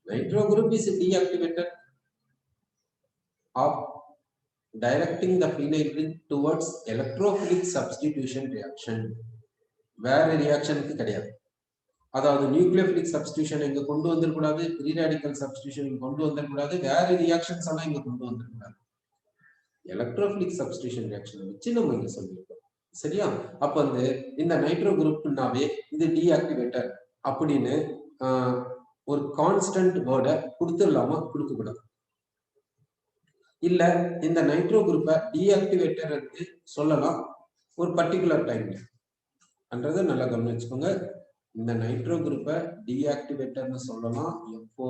Nitro group is deactivator of directing the phenyl ring towards electrophilic substitution reaction. வேற ரியாக்ஷனுக்கு கிடையாது. அதாவது நியூக்ளியோபிலிக் சப்ஸ்டிடியூஷன் இங்க கொண்டு வந்துடக்கூடாது, ஃப்ரீ ரேடிக்கல் சப்ஸ்டிடியூஷன் கொண்டு வந்துடக்கூடாது, வேற ரியாக்ஷன்ஸ் எல்லாம் இங்க கொண்டு வந்துடக்கூடாது. எலக்ட்ரோபிலிக் சப்ஸ்டிடியூஷன் ரியாக்ஷனை வச்சு நம்ம இங்க சொல்லியிருக்கோம். சரியா? அப்ப வந்து இந்த நைட்ரோ குரூப்னாவே இது டீஆக்டிவேட்டர் அப்படின்னு ஒரு கான்ஸ்டன்ட் வேர்டை கொடுத்துடலாமா? கொடுக்க கூடாது. இல்ல இந்த நைட்ரோ குரூப்பை டீஆக்டிவேட்டர் சொல்லலாம் ஒரு பர்டிகுலர் டைம்ல என்றதை நல்லா கவனிச்சுக்கோங்க. இந்த நைட்ரோ குரூப்பை டீஆக்டிவேட்டர்னு சொல்லலாம் எப்போ?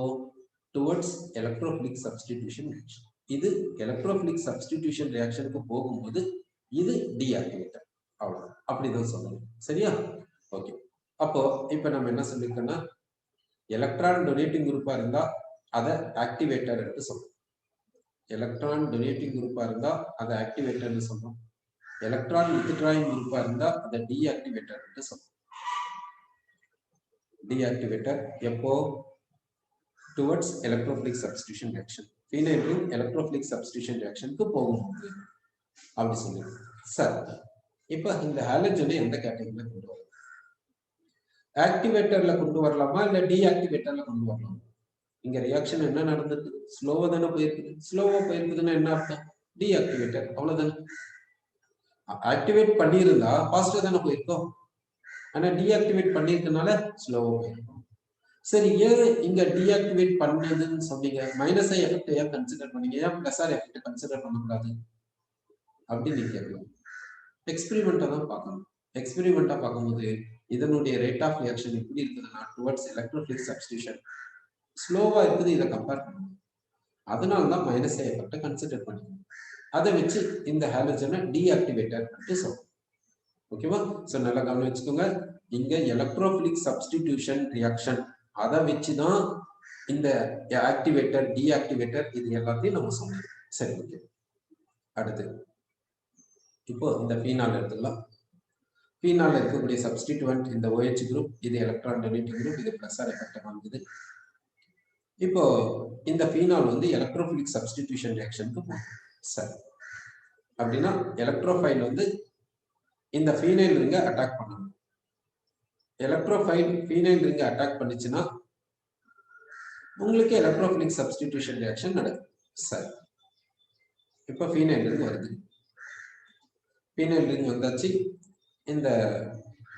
Towards electrophilic substitution reaction. இது எலக்ட்ரோபிலிக் சப்ஸ்டிடியூஷன் ரியாக்ஷனுக்கு போகும்போது இது டீஆக்டிவேட்டர். அவ்வளவுதான், அப்படிதான் சொல்லணும். சரியா? ஓகே. அப்போ இப்ப நம்ம என்ன சொல்லிருக்கோம்னா எலக்ட்ரான் டொனேட்டிங் குரூப்பா இருந்தா அதை ஆக்டிவேட்டர் என்று சொல்றோம். எலக்ட்ரான் டொனேட்டிங் குரூப்பா இருந்தா அதை ஆக்டிவேட்டர்னு சொல்றோம். எலக்ட்ரான் வித்ட்ராயிங் குரூப்பா இருந்தா அதை டீஆக்டிவேட்டர் சொல்றோம். டீஆக்டிவேட்டர் எப்போ? Towards electrophilic substitution reaction. Phenyl ring electrophilic substitution ரியாக்ஷனுக்கு போகும்போது அப்படி சொல்லுங்க சார். இப்ப இந்த ஹாலஜனை எந்த கேட்டகரியில கொண்டு வரலாம்? ஆக்டிவேட்டர்ல கொண்டு வரலாமா இல்ல டீஆக்டிவேட்டர்ல கொண்டு வரலாமா? இங்க ரியாக்ஷன் என்ன நடந்தது? ஸ்லோவா தானே போயிருக்குது. ஸ்லோவா போயிருக்குதுன்னா என்ன அர்த்தம்? டீஆக்டிவேட்டர், அவ்வளவுதானே. ஆக்டிவேட் பண்ணியிருந்தா ஃபாஸ்டா தானே போயிருக்கோம். ஆனா டீஆக்டிவேட் பண்ணிருக்கனால ஸ்லோவா போயிருக்கும். சரி, ஏன் இங்க டீஆக்டிவேட் பண்ணதுன்னு சொன்னீங்க? மைனஸ் எஃபெக்ட் ஏன் கன்சிடர் பண்ணீங்க? ஏன் பிளஸ் ஆர் எஃபெக்ட் கன்சிடர் பண்ணக்கூடாது அப்படின்னு நீங்க கேட்கலாம். எக்ஸ்பெரிமெண்டா தான் பார்க்கணும். எக்ஸ்பெரிமெண்டா பார்க்கும்போது இதனுடைய ரேட் ஆஃப் ரியாக்ஷன் எப்படி இருக்குதுன்னா டுவர்ட்ஸ் எலக்ட்ரோபிலிக் சப்ஸ்டிடியூஷன் ஸ்லோவா இருக்குது. இதை கம்பேர் பண்ணுவோம். அதனாலதான் மைனஸ் எஃபெக்டை கன்சிடர் பண்ணிக்கணும். அதை வச்சு இந்த ஹாலஜனை டீஆக்டிவேட்டர் சொல்றோம். ஓகேவா? சோ நல்லா கவனிச்சுக்கோங்க. இங்க எலக்ட்ரோபிலிக் சப்ஸ்டிடியூஷன் ரியாக்ஷன் அதை வச்சுதான் இந்த ஆக்டிவேட்டர் டீஆக்டிவேட்டர் இது எல்லாத்தையும் நம்ம சொன்னோம். சரி, ஓகே. அடுத்து இப்போ இந்த பீனால் எடுத்துக்கலாம். பீனால் இருக்கக்கூடிய சப்ஸ்டிட்யூவன்ட் இந்த OH குரூப், இது எலக்ட்ரான் டொனேட்டிங் குரூப், இது பிளஸ் ஆர் எஃபெக்ட் காமிக்குது. இப்போ இந்த பீனால் வந்து எலக்ட்ரோஃபிலிக் சப்ஸ்டிடியூஷன் ரியாக்ஷனுக்கு போகும். சரி, அப்படின்னா எலக்ட்ரோஃபைல் வந்து இந்த ஃபீனைல் ரிங்கை அட்டாக் பண்ணணும். எலக்ட்ரோஃபைல் ஃபீனைல் ரிங்கை அட்டாக் பண்ணிச்சுன்னா உங்களுக்கு எலக்ட்ரோஃபிலிக் சப்ஸ்டிடியூஷன் ரியாக்ஷன் நடக்கும். சரி, இப்போ ஃபீனைல் ரிங் வருது. ஃபீனைல் ரிங் வந்தாச்சு, இந்த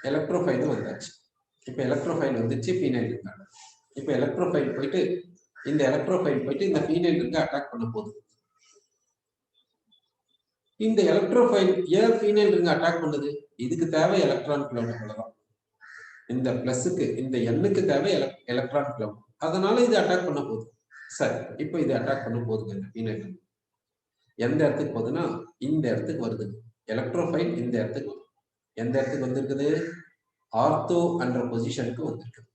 எலக்ட்ரோஃபைலும் வந்தாச்சு. இப்போ எலக்ட்ரோஃபைல் வந்துச்சு, ஃபீனைல் ரிங். இப்போ எலக்ட்ரோஃபைல் போயிட்டு இந்த எலக்ட்ரோஃபைல் போயிட்டு இந்த ஃபீனைல் ரிங்கை அட்டாக் பண்ண போகுது. இந்த எலக்ட்ரோஃபைல் ஏன் ஃபீனைல் ரிங்கை அட்டாக் பண்ணுது? இதுக்கு தேவை எலக்ட்ரான் கிளவுட், அவ்வளவுதான். இந்த பிளஸுக்கு இந்த எண்ணுக்கு தேவை எலக்ட்ரான் கிளவுட், அதனால இது அட்டாக் பண்ண போகுது. சரி, இப்போ இது அட்டாக் பண்ண போகுதுங்க. இந்த ஃபீனைல் ரிங் எந்த இடத்துக்கு போகுதுன்னா இந்த இடத்துக்கு வருது. எலக்ட்ரோஃபைல் இந்த இடத்துக்கு வருது. எந்த இடத்துக்கு வந்திருக்குது? ஆர்த்தோ என்ற பொசிஷனுக்கு வந்திருக்குது.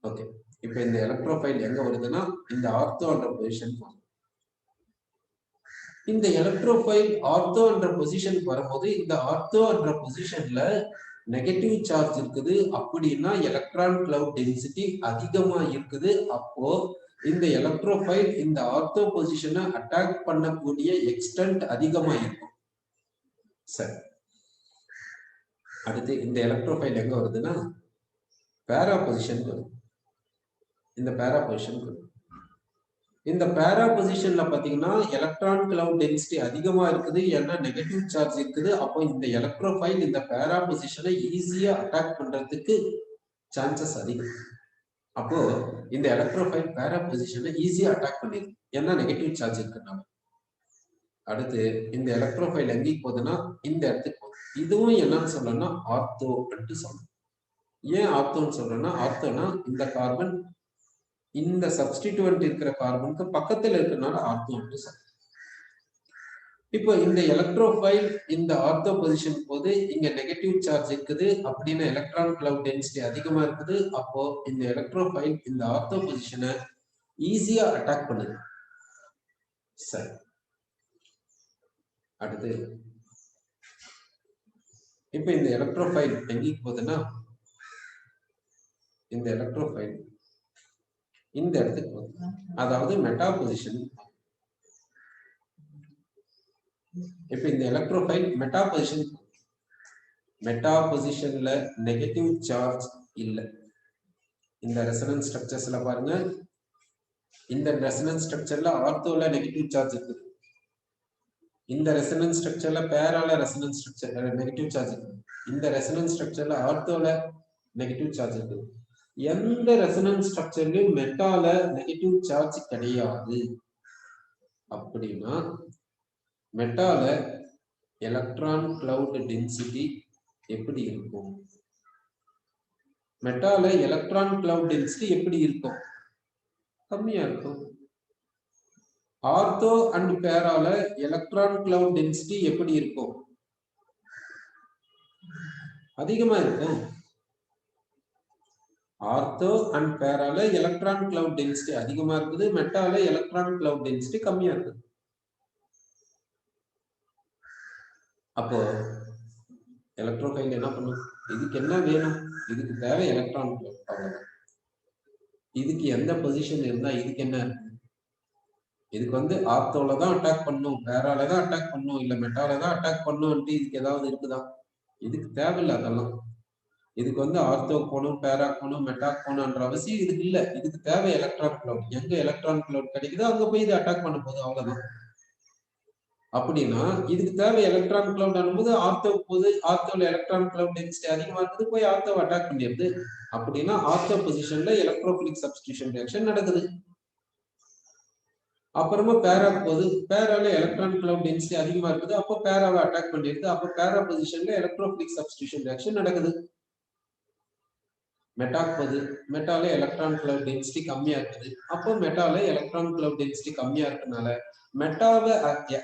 ஓகே, இப்போ இந்த எலக்ட்ரோஃபைல் எங்க வருதுன்னா இந்த ஆர்த்தோ என்ற பொசிஷனுக்கு வருது. இந்த எலக்ட்ரோஃபைல் ஆர்த்தோ என்ற பொசிஷனுக்கு வரும்போது இந்த ஆர்த்தோ என்ற பொசிஷன்ல நெகட்டிவ் சார்ஜ் இருக்குது. அப்படின்னா எலக்ட்ரான் கிளவுட் டென்சிட்டி அதிகமா இருக்குது. அப்போ இந்த எலக்ட்ரோஃபைல் இந்த ஆர்த்தோ பொசிஷனை அட்டாக் பண்ணக்கூடிய எக்ஸ்டென்ட் அதிகமா இருக்கும். சரி, அடுத்து இந்த எலக்ட்ரோஃபைல் எங்க வருதுன்னா பேரா பொசிஷனுக்கு வருது. இந்த பேரா பொசிஷனுக்கு வருது. இந்த பேரா பொசிஷன்ல பாத்தீங்கன்னா எலக்ட்ரான் கிளவுட் டென்சிட்டி அதிகமா இருக்குது, ஏன்னா நெகட்டிவ் சார்ஜ் இருக்குது. அப்போ இந்த எலக்ட்ரோஃபைல் இந்த பேரா பொசிஷனை ஈஸியா அட்டாக் பண்றதுக்கு சான்சஸ் அதிகம். அப்போ இந்த எலக்ட்ரோஃபைல் பேரா பொசிஷனை ஈஸியா அட்டாக் பண்ணிருக்கு, ஏன்னா நெகட்டிவ் சார்ஜ் இருக்குனால. அடுத்து இந்த எலக்ட்ரோஃபைல் எங்கேயும் போகுதுன்னா இந்த இடத்துக்கு போகுது. இதுவும் என்னன்னு சொல்லணும்னா ஆர்த்தோ அப்படின்னு சொல்லணும். ஏன் ஆர்த்தோன்னு சொல்றேன்னா, ஆர்த்தோனா இந்த கார்பன் இந்த சப்ஸ்டிட்யூவன்ட் இருக்கிற கார்பனுக்கு பக்கத்துல இருக்கிறனால ஆர்த்தோ அப்படின்னு சொல்லணும். இப்போ இந்த எலக்ட்ரோஃபைல் இந்த ஆர்த்தோ பொசிஷன் போது இங்க நெகட்டிவ் சார்ஜ் இருக்குது, அப்படின்னு எலக்ட்ரான் கிளவுட் டென்சிட்டி அதிகமா இருக்குது. அப்போ இந்த எலக்ட்ரோஃபைல் இந்த ஆர்த்தோ பொசிஷனை ஈஸியா அட்டாக் பண்ணுது. சரி, அடுத்து இப்போ இந்த எலக்ட்ரோஃபைல் எங்கேக்கு போகுதுன்னா இந்த எலக்ட்ரோஃபைல் இந்த இடத்துக்கு போகுது, அதாவது மெட்டா பொசிஷன். இப்ப இந்த எலக்ட்ரோஃபைல் மெட்டா பொசிஷன், மெட்டா பொசிஷன்ல நெகட்டிவ் சார்ஜ் இல்ல. இந்த ரெசனன்ஸ் ஸ்ட்ரக்சர்ஸ்ல பாருங்க, இந்த ரெசனன்ஸ் ஸ்ட்ரக்சர்ல ஆர்த்தோல நெகட்டிவ் சார்ஜ் இருக்குது. இந்த ரெசனன்ஸ் ஸ்ட்ரக்சர்ல பேரால ரெசனன்ஸ் ஸ்ட்ரக்சர் நெகட்டிவ் சார்ஜ் இருக்குது. இந்த ரெசனன்ஸ் ஸ்ட்ரக்சர்ல ஆர்த்தோல நெகட்டிவ் சார்ஜ் இருக்குது. எந்த ரெசனன்ஸ் ஸ்ட்ரக்சர்லயும் மெட்டால நெகட்டிவ் சார்ஜ் கிடையாது. அப்படின்னா மெட்டால எலக்ட்ரான் கிளவுட் டென்சிட்டி எப்படி இருக்கும்? மெட்டால எலக்ட்ரான் கிளவுட் டென்சிட்டி எப்படி இருக்கும்? கம்மியா இருக்கும். ஆர்த்தோ அண்ட் பேரால எலக்ட்ரான் கிளவுட் டென்சிட்டி எப்படி இருக்கும்? அதிகமா இருக்கும். ஆர்த்தோ அண்ட் பேரால எலக்ட்ரான் கிளவுட் டென்சிட்டி அதிகமா இருக்குது, மெட்டால எலக்ட்ரான் கிளவுட் டென்சிட்டி கம்மியா இருக்குது. அப்போ எலக்ட்ரோஃபைல் என்ன பண்ணும்? இதுக்கு என்ன வேணும்? இதுக்கு தேவை எலக்ட்ரான் கிளவுட், அவ்வளவுதான். இதுக்கு எந்த பொசிஷன் இருந்தா இதுக்கு என்ன இருக்கு? இதுக்கு வந்து ஆர்த்தோல தான் அட்டாக் பண்ணும், பேரால தான் அட்டாக் பண்ணும், இல்ல மெட்டால தான் அட்டாக் பண்ணும், இதுக்கு ஏதாவது இருக்குதா? இதுக்கு தேவையில்லை அதெல்லாம். இதுக்கு வந்து ஆர்த்தோ போகணும், பேரா போகணும், மெட்டா போகணும்ன்ற அவசியம் இதுக்கு இல்லை. இதுக்கு தேவை எலக்ட்ரான் கிளவுட். எங்க எலக்ட்ரான் கிளவுட் கிடைக்குதோ அங்க போய் இது அட்டாக் பண்ண போகுது, அவ்வளவுதான். அப்படின்னா இதுக்கு தேவை எலக்ட்ரான் கிளவுட் ஆனும்போது ஆர்த்தோ போது, ஆர்த்தோல எலக்ட்ரான் கிளவுட் டென்சிட்டி அதிகமா இருக்குது, போய் ஆர்த்தோவை அட்டாக் பண்ணிடுது. அப்படின்னா ஆர்த்தோ பொசிஷன்ல எலக்ட்ரோஃபிலிக் சப்ஸ்டிடியூஷன் ரியாக்ஷன் நடக்குது. அப்புறமா பேரா போது, பேரால எலக்ட்ரான் கிளவுட் டென்சிட்டி அதிகமா இருக்குது, அப்போ பேராவை அட்டாக் பண்ணிடுது. அப்போ பேரா பொசிஷன்ல எலக்ட்ரோஃபிலிக் சப்ஸ்டிடியூஷன் ரியாக்ஷன் நடக்குது. மெட்டாக்கு போது, மெட்டால எலக்ட்ரான் கிளவுட் டென்சிட்டி கம்மியா இருக்குது, அப்போ மெட்டால எலக்ட்ரான் கிளவுட் டென்சிட்டி கம்மியா இருக்கனால மெட்டாவை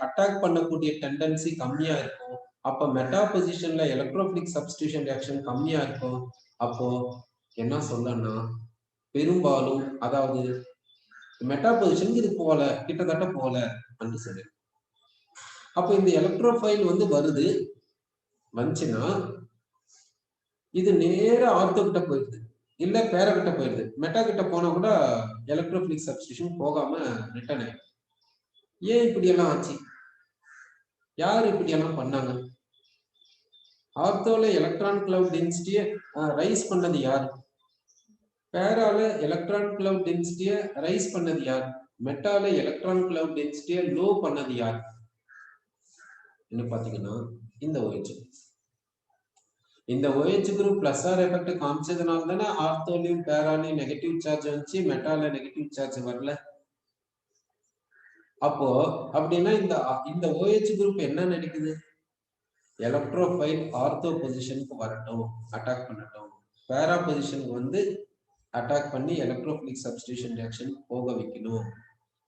அட்டாக் பண்ணக்கூடிய டெண்டன்சி கம்மியா இருக்கும். அப்ப மெட்டா பொசிஷன்ல எலக்ட்ரோஃபிலிக் சப்ஸ்டிடியூஷன் ரியாக்ஷன் கம்மியா இருக்கும். அப்போ என்ன சொல்லணும்னா பெரும்பாலும் அதாவது மெட்டா பொசிஷனுக்கு இது போல கிட்டத்தட்ட போல என்று சொல்லி. அப்ப இந்த எலக்ட்ரோஃபைல் வந்து வருது வந்துச்சுன்னா இது நேர ஆர்த்தோ கிட்ட போயிடுது இல்ல பேரா கிட்ட போயிடுது. மெட்டா கிட்ட போனா கூட எலக்ட்ரோஃபிலிக் சப்ஸ்டிடியூஷன் போகாம ரிட்டர்ன் ஆயிடும். ஏன் இப்படி எல்லாம் ஆச்சு? யார் இப்படி எல்லாம் பண்ணாங்க? ஆர்த்தோல எலக்ட்ரான் கிளவுட் டென்சிட்டியை ரைஸ் பண்ணது யார்? பேரால எலக்ட்ரான் கிளவுட் டென்சிட்டியை ரைஸ் பண்ணது யார்? மெட்டால எலக்ட்ரான் கிளவுட் டென்சிட்டியை லோ பண்ணது யார்? என்ன பாத்தீங்கன்னா இந்த OH. இந்த OH group plus R effect காமிச்சதுனால தானே ஆர்த்தோலையும் பேராலையும் நெகட்டிவ் சார்ஜ் வந்துச்சு, மெட்டால நெகட்டிவ் சார்ஜ் வரல. அப்போ அப்படின்னா இந்த OH குரூப் என்ன நினைக்குது? எலக்ட்ரோஃபைல் ஆர்த்தோ பொசிஷனுக்கு வரட்டும், அட்டாக் பண்ணட்டும். பேரா பொசிஷனுக்கு வந்து அட்டாக் பண்ணி எலக்ட்ரோஃபிலிக் சப்ஸ்டிடியூஷன் ரியாக்ஷன் போக வைக்கணும்.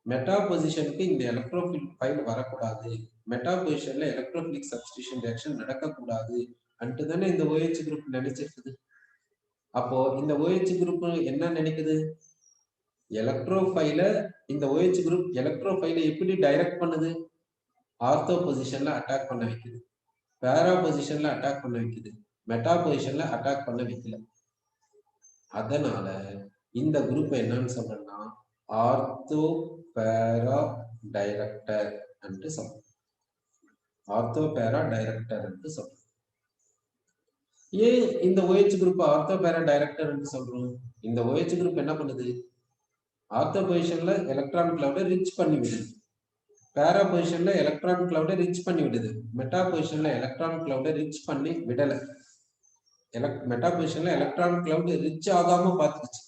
மெட்டா பொசிஷனுக்கு இந்த எலக்ட்ரோஃபைல் வரக்கூடாது, மெட்டா பொசிஷன்ல எலக்ட்ரோஃபிலிக் சப்ஸ்டிடியூஷன் ரியாக்ஷன் நடக்கக்கூடாது அன்ட்டு தானே இந்த OH குரூப் நினைச்சிருக்குது. அப்போ இந்த OH குரூப் என்ன நினைக்குது? எலக்ட்ரோஃபைல இந்த OH குரூப் எலக்ட்ரோஃபைல எப்படி டைரக்ட் பண்ணுது? ஆர்த்தோ பொசிஷன்ல அட்டாக் பண்ண வைக்குது, பேரா பொசிஷன்ல அட்டாக் பண்ண வைக்குது, மெட்டா பொசிஷன்ல அட்டாக் பண்ண வைக்கல. அதனால இந்த குரூப் என்னன்னு சொல்றேன்னா ஆர்த்தோ பேரா டைரக்டர் என்று சொல்றோம். ஆர்த்தோ பேரா டைரக்டர் என்று சொல்றோம். ஏன் இந்த OH குரூப் ஆர்த்தோ பேரா டைரக்டர் என்று சொல்றோம்? இந்த OH குரூப் என்ன பண்ணுது? ஆர்த்தோ பொசிஷன்ல எலக்ட்ரான் கிளவுடை ரிச் பண்ணி விடுது, பேரா பொசிஷன்ல எலக்ட்ரான் கிளவுடை ரிச் பண்ணி விடுது, மெட்டா பொசிஷன்ல எலக்ட்ரான் கிளவுடை ரிச் பண்ணி விடல. மெட்டா பொசிஷன்ல எலக்ட்ரான் கிளவுட் ரிச் ஆகாம பார்த்துச்சு.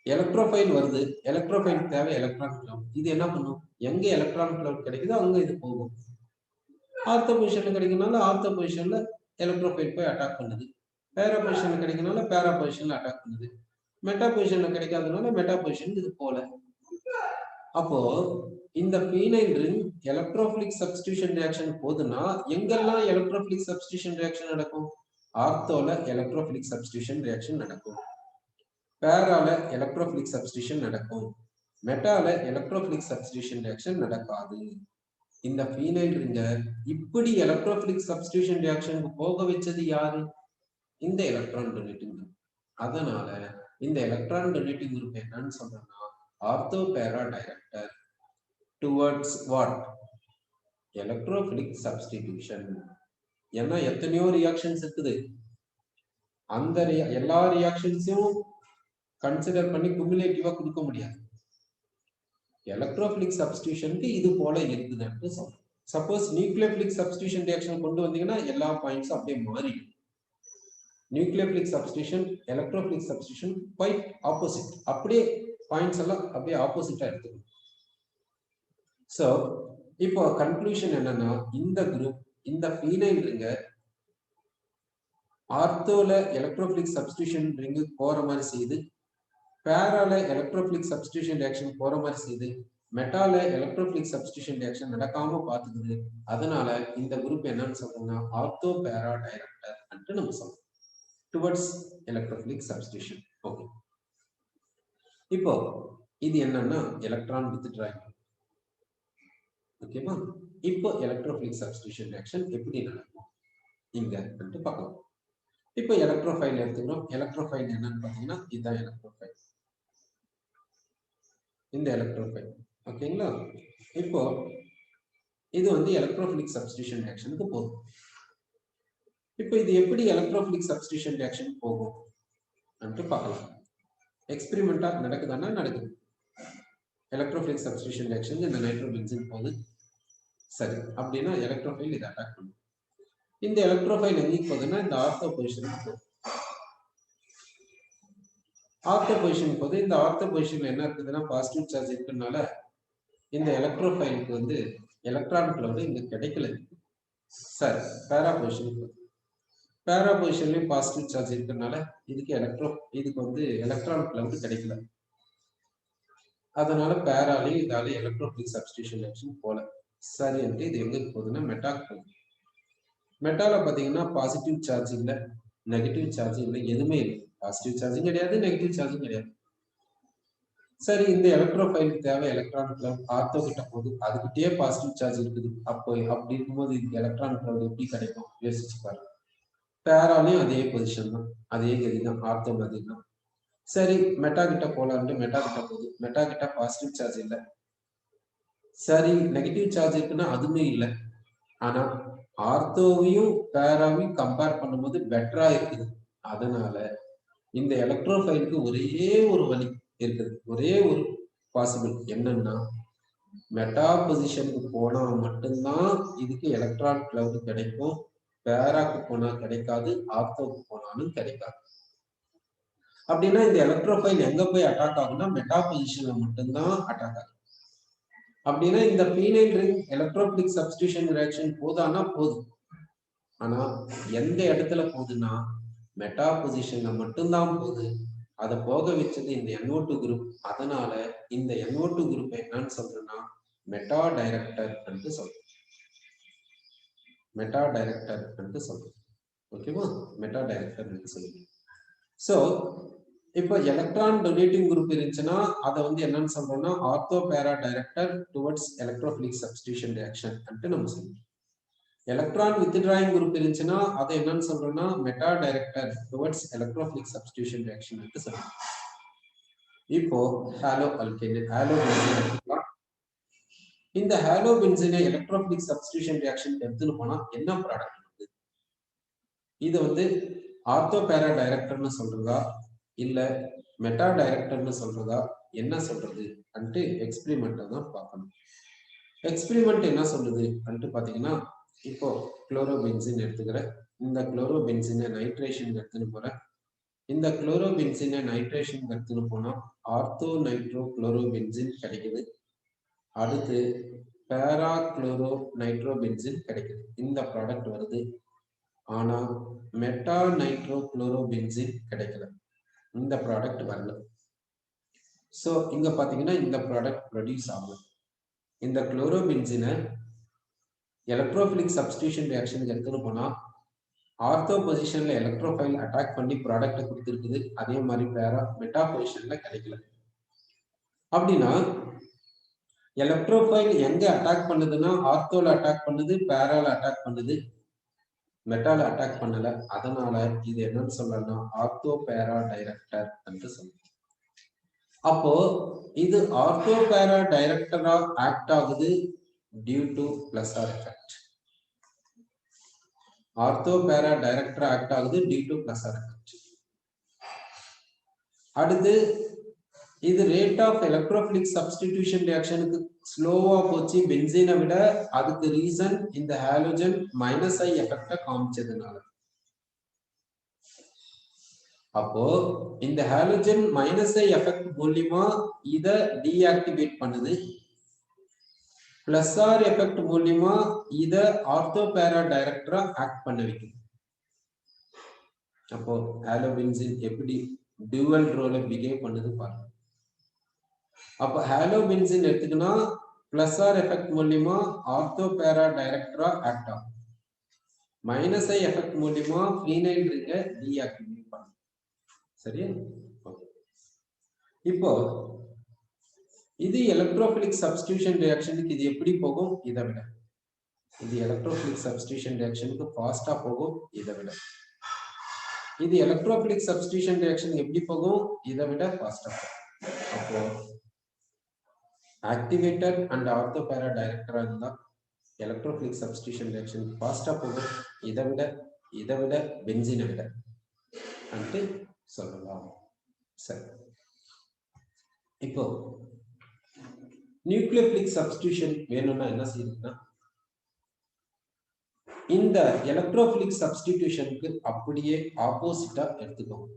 எலக்ட்ரோஃபைல் வருது, எலக்ட்ரோஃபைல் தேவை எலக்ட்ரான் கிளவுட். இது என்ன பண்ணும்? எங்க எலக்ட்ரான் கிளவுட் கிடைக்குதோ அங்க இது போகும். ஆர்த்தோ பொசிஷன்ல கிடைக்கனால ஆர்த்தோ பொசிஷன்ல எலக்ட்ரோஃபைல் போய் அட்டாக் பண்ணுது, பேரா பொசிஷன்ல கிடைக்கனால பேரா பொசிஷன்ல அட்டாக் பண்ணுது, மெட்டா பொசிஷன்ல கிடைக்காதனால மெட்டா பொசிஷன் இது போல. அப்போ இந்த phenyl ring electrophilic substitution reaction போகுதுன்னா எங்கெல்லாம் எலக்ட்ரோஃபிலிக் சப்ஸ்டிடியூஷன் ரியாக்ஷன் நடக்கும்? ஆர்த்தோல எலக்ட்ரோஃபிலிக் சப்ஸ்டிடியூஷன் ரியாக்ஷன் நடக்கும், பேரால எலக்ட்ரோஃபிலிக் சப்ஸ்டிடியூஷன் நடக்கும், மெட்டால எலக்ட்ரோஃபிலிக் சப்ஸ்டிடியூஷன் ரியாக்ஷன் நடக்காது. இந்த பீனைல் ரிங்க இப்படி எலக்ட்ரோஃபிலிக் சப்ஸ்டிடியூஷன் ரியாக்ஷனுக்கு போக வச்சது யாரு? இந்த எலக்ட்ரான் டொனேட்டிங் குரூப். அதனால இந்த எலக்ட்ரான் டொனேட்டிங் குரூப் என்னன்னு சொல்றேன்னா ஆர்த்தோ பேரா director towards what? Electrophilic substitution. ஏன்னா எத்தனையோ ரியாக்ஷன்ஸ் இருக்குது, அந்த எல்லா ரியாக்ஷன்ஸையும் கன்சிடர் பண்ணி குமுலேட்டிவா கொடுக்க முடியாது. எலக்ட்ரோஃபிலிக் சப்ஸ்டிடியூஷனுக்கு இது போல இருக்குதுன்னு சொல்றோம். சப்போஸ் நியூக்ளியோபிலிக் சப்ஸ்டிடியூஷன் ரியாக்ஷன் கொண்டு வந்தீங்கன்னா எல்லா பாயிண்ட்ஸும் அப்படியே மாறிடும். Nucleophilic substitution electrophilic substitution quite opposite, அப்படியே பாயிண்ட்ஸ் எல்லாம் அப்படியே ஆப்போசிட்டா எடுத்துக்கணும். சோ இப்போ கன்க்ளூஷன் என்னன்னா இந்த குரூப் இந்த பீனைல் ரிங்க ஆர்த்தோல எலக்ட்ரோஃபிலிக் சப்ஸ்டிடியூஷன் ரிங்கு போற மாதிரி செய்து, பேரால எலக்ட்ரோஃபிலிக் சப்ஸ்டிடியூஷன் ரியாக்ஷன் போற மாதிரி செய்து, மெட்டால எலக்ட்ரோஃபிலிக் சப்ஸ்டிடியூஷன் ரியாக்ஷன் நடக்காம பார்த்துக்குது. அதனால இந்த குரூப் என்னன்னு சொல்றோம்னா ஆர்த்தோ பேரா டைரக்டர் என்று நம்ம சொல்றோம் டுவர்ட்ஸ் எலக்ட்ரோஃபிலிக் சப்ஸ்டிடியூஷன். ஓகே, இப்போ இது என்னன்னா எலக்ட்ரான் வித்ட்ராயிங். ஓகேவா? இப்போ எலக்ட்ரோஃபிலிக் சப்ஸ்டிடியூஷன் ரியாக்ஷன் எப்படி நடக்கும் இங்க வந்து பார்க்கலாம். இப்போ எலக்ட்ரோஃபைல் எடுத்துக்கிறோம். எலக்ட்ரோஃபைல் என்னன்னு பார்த்தீங்கன்னா இதுதான் எலக்ட்ரோஃபைல், இந்த எலக்ட்ரோஃபைல். ஓகேங்களா? இப்போ இது வந்து எலக்ட்ரோஃபிலிக் சப்ஸ்டிடியூஷன் ரியாக்ஷனுக்கு போகும். இப்போ இது எப்படி எலக்ட்ரோஃபிலிக் சப்ஸ்டிடியூஷன் ரியாக்ஷன் போகும் என்று பார்க்கலாம். எக்ஸ்பெரிமெண்டா நடக்குதானா? நடக்குது. எலக்ட்ரோஃபிலிக் சப்ஸ்டிடியூஷன் ரியாக்ஷன் இந்த நைட்ரோபென்சீன் போகுது. சரி, அப்படின்னா எலக்ட்ரோஃபைல் இதை அட்டாக் பண்ணும். இந்த எலக்ட்ரோஃபைல் எங்கே போகுதுன்னா இந்த ஆர்த்தோ பொசிஷனுக்கு போகுது. ஆர்த்தோ பொசிஷன் போது இந்த ஆர்த்தோ பொசிஷன்ல என்ன இருக்குதுன்னா பாசிட்டிவ் சார்ஜ் இருக்கிறதுனால இந்த எலக்ட்ரோஃபைலுக்கு வந்து எலக்ட்ரான் கிளவுட் இங்க கிடைக்கல. சரி, பேரா பொசிஷன் போகுது. பேரா பொசிஷன்லயும் பாசிட்டிவ் சார்ஜ் இருக்கிறதுனால இதுக்கு வந்து எலக்ட்ரான் கிளவுட் கிடைக்கல. அதனால பேராலையும் இதால எலக்ட்ரோஃபிலிக் சப்ஸ்டிடியூஷன் ரியாக்ஷன் போல. சரின்ட்டு இது எங்க போகுதுன்னா மெட்டாக்கு போகுது. மெட்டால பாத்தீங்கன்னா பாசிட்டிவ் சார்ஜ் இல்லை, நெகட்டிவ் சார்ஜ் இல்லை, எதுவுமே இல்லை. பாசிட்டிவ் சார்ஜும் கிடையாது, நெகட்டிவ் சார்ஜும் கிடையாது. சரி, இந்த எலக்ட்ரோஃபைலுக்கு தேவை எலக்ட்ரான் கிளவுட் ஆர்த்தோ கிட்ட போகுது, அதுக்கிட்டே பாசிட்டிவ் சார்ஜ் இருக்குது. அப்போ அப்படி இருக்கும்போது இந்த எலக்ட்ரான் கிளவுட் எப்படி கிடைக்கும் யோசிச்சு பாருங்க. பேராலையும் அதே பொசிஷன் தான், அதே கதி தான், ஆர்த்தோ மாதிரி தான். சரி, மெட்டா கிட்ட போலான்ட்டு மெட்டா கிட்ட போகுது. மெட்டா கிட்ட பாசிட்டிவ் சார்ஜ் இல்லை. சரி, நெகட்டிவ் சார்ஜ் இருக்குன்னா அதுவுமே இல்லை. ஆனா ஆர்த்தோவையும் பேராவையும் கம்பேர் பண்ணும்போது பெட்டரா இருக்குது. அதனால இந்த எலக்ட்ரோஃபைலுக்கு ஒரே ஒரு வழி இருக்குது, ஒரே ஒரு பாசிபிள் என்னன்னா மெட்டா பொசிஷனுக்கு போனா மட்டும்தான் இதுக்கு எலக்ட்ரான் கிளவுட் கிடைக்கும். பேராக்கு போனா கிடைக்காது, ஆர்த்தோவுக்கு போனாலும் கிடைக்காது. அப்படின்னா இந்த எலக்ட்ரோஃபைல் எங்க போய் அட்டாக் ஆகும்னா மெட்டா பொசிஷன்ல மட்டும்தான் அட்டாக் ஆகும். அப்படின்னா இந்த phenyl ring electrophilic substitution reaction போதானா போதும். ஆனா எந்த இடத்துல போகுதுன்னா மெட்டா பொசிஷன்ல மட்டும்தான் போகுது. அதை போக வச்சது இந்த NO2 குரூப். அதனால இந்த NO2 குரூப் என்னன்னு சொல்றேன்னா மெட்டா டைரக்டர் என்று சொல்றோம். மெட்டா டைரக்டர் என்று சொல்றோம். ஓகேவா? மெட்டா டைரக்டர் என்று சொல்லுங்க. சோ இப்போ எலக்ட்ரான் டொனேட்டிங் குரூப் இருந்துச்சுன்னா அதை வந்து என்னன்னு சொல்றோம்னா ஆர்த்தோ பேரா director towards electrophilic substitution reaction என்று நம்ம சொல்றோம். எலக்ட்ரான் வித்ட்ராயிங் குரூப் இருந்துச்சுன்னா அதை என்னன்னு சொல்றோம்னா meta director towards electrophilic substitution reaction என்று சொல்றோம். இப்போ ஹாலோ அல்கேன், ஹாலோ பென்சீன் எடுத்துக்கலாம். இந்த ஹாலோ பென்சீனை எலக்ட்ரோபிலிக் சப்ஸ்டிடியூஷன் ரியாக்ஷன் எடுத்துன்னு போனா என்ன ப்ராடக்ட் வருது? இது வந்து ஆர்த்தோ பேரா டைரக்டர்னு சொல்றதா இல்ல மெட்டா டைரக்டர்னு சொல்றதா என்ன சொல்றது அன்ட்டு எக்ஸ்பிரிமெண்ட் தான் பார்க்கணும். எக்ஸ்பிரிமெண்ட் என்ன சொல்லுது அன்ட்டு பாத்தீங்கன்னா இப்போ குளோரோபென்சீன் எடுத்துக்கிறேன். இந்த குளோரோபென்சீனை நைட்ரேஷன் எடுத்துன்னு போறேன். இந்த குளோரோபென்சீனை நைட்ரேஷன் எடுத்துன்னு போனா ஆர்த்தோ நைட்ரோ குளோரோபென்சீன் கிடைக்குது. அடுத்து பேரா குளோரோ நைட்ரோபென்சீன் கிடைக்குது. இந்த ப்ராடக்ட் வருது. ஆனா மெட்டா நைட்ரோ குளோரோபென்சீன் கிடைக்கல, இந்த ப்ராடக்ட் வரல. சோ இங்க பாத்தீங்கன்னா இந்த ப்ராடக்ட் ப்ரொடியூஸ் ஆகல. இந்த குளோரோபென்சீனை எலக்ட்ரோபிலிக் சப்ஸ்டிடியூஷன் ரியாக்ஷனுக்கு எடுத்துன்னு போனா ஆர்த்தோ பொசிஷன்ல எலக்ட்ரோஃபைல் அட்டாக் பண்ணி ப்ராடக்ட் கொடுத்துருக்குது. அதே மாதிரி பேரா மெட்டா பொசிஷன்ல கிடைக்கல. அப்படின்னா எலக்ட்ரோஃபைல் எங்க அட்டாக் பண்ணுதுன்னா ஆர்த்தோல அட்டாக் பண்ணுது, பேரால அட்டாக் பண்ணுது, மெட்டால அட்டாக் பண்ணல. அதனால இது என்னன்னு சொல்லலாம் ஆர்த்தோ பேரா டைரக்டர் என்று சொல்லுங்க. அப்போ இது ஆர்த்தோ பேரா டைரக்டரா ஆக்ட் ஆகுது டியூ டு பிளஸார் எஃபெக்ட். ஆர்த்தோ பேரா டைரக்டரா ஆக்ட் ஆகுது டியூ டு பிளஸார் எஃபெக்ட். அடுத்து இது ரேட் ஆஃப் எலக்ட்ரோபிலிக் சப்ஸ்டிடியூஷன் ரியாக்ஷனுக்கு ஸ்லோவா போச்சு பென்சீனை விட. அதுக்கு ரீசன் இந்த ஹாலோஜன் -I எஃபெக்ட காமிச்சதுனால. அப்போ இந்த ஹாலோஜன் -I எஃபெக்ட் மூலமா இத டீஆக்டிவேட் பண்ணுது. பிளஸ்ஆர் எஃபெக்ட் மூலமா இத ஆர்த்தோ பேரா டைரக்டரா ஆக்ட் பண்ண வைக்குது. அப்போ ஹாலோபென்சீன் எப்படி டுவல் ரோல பிஹேவ் பண்ணுது பாருங்க. அப்ப ஹாலோபென்சீன் எடுத்துக்கினா பிளஸ்ஆர் எஃபெக்ட் மூலமா ஆர்த்தோ பேரா டைரக்டரா ஆக்ட் ஆகும். -I எஃபெக்ட் மூலமா ஃபீனைல் ரிங்கை டீஆக்டிவேட் பண்ணும். சரியா? இப்போ இது எலக்ட்ரோபிலிக் சப்ஸ்டிடியூஷன் ரியாக்ஷனுக்கு இது எப்படி போகும்? இதை விட இது எலக்ட்ரோபிலிக் சப்ஸ்டிடியூஷன் ரியாக்ஷனுக்கு ஃபாஸ்டா போகும் இதை விட. இது எலக்ட்ரோபிலிக் சப்ஸ்டிடியூஷன் ரியாக்ஷன் எப்படி போகும்? இதை விட ஃபாஸ்டா போகும். அப்போ ஆக்டிவேட்டர் அண்ட் ஆர்த்தோ பேரா டைரக்டரா இருந்தா எலக்ட்ரோபிலிக் சப்ஸ்டிடியூஷன் ரியாக்ஷன் ஃபாஸ்டா போகும் இதை விட பென்சீனை விட அன்ட்டு சொல்லலாம். சரி, இப்போ நியூக்ளியோபிலிக் சப்ஸ்டிடியூஷன் வேணும்னா என்ன செய்யுதுன்னா இந்த எலக்ட்ரோபிலிக் சப்ஸ்டிடியூஷனுக்கு அப்படியே ஆப்போசிட்டா எடுத்துக்கோங்க.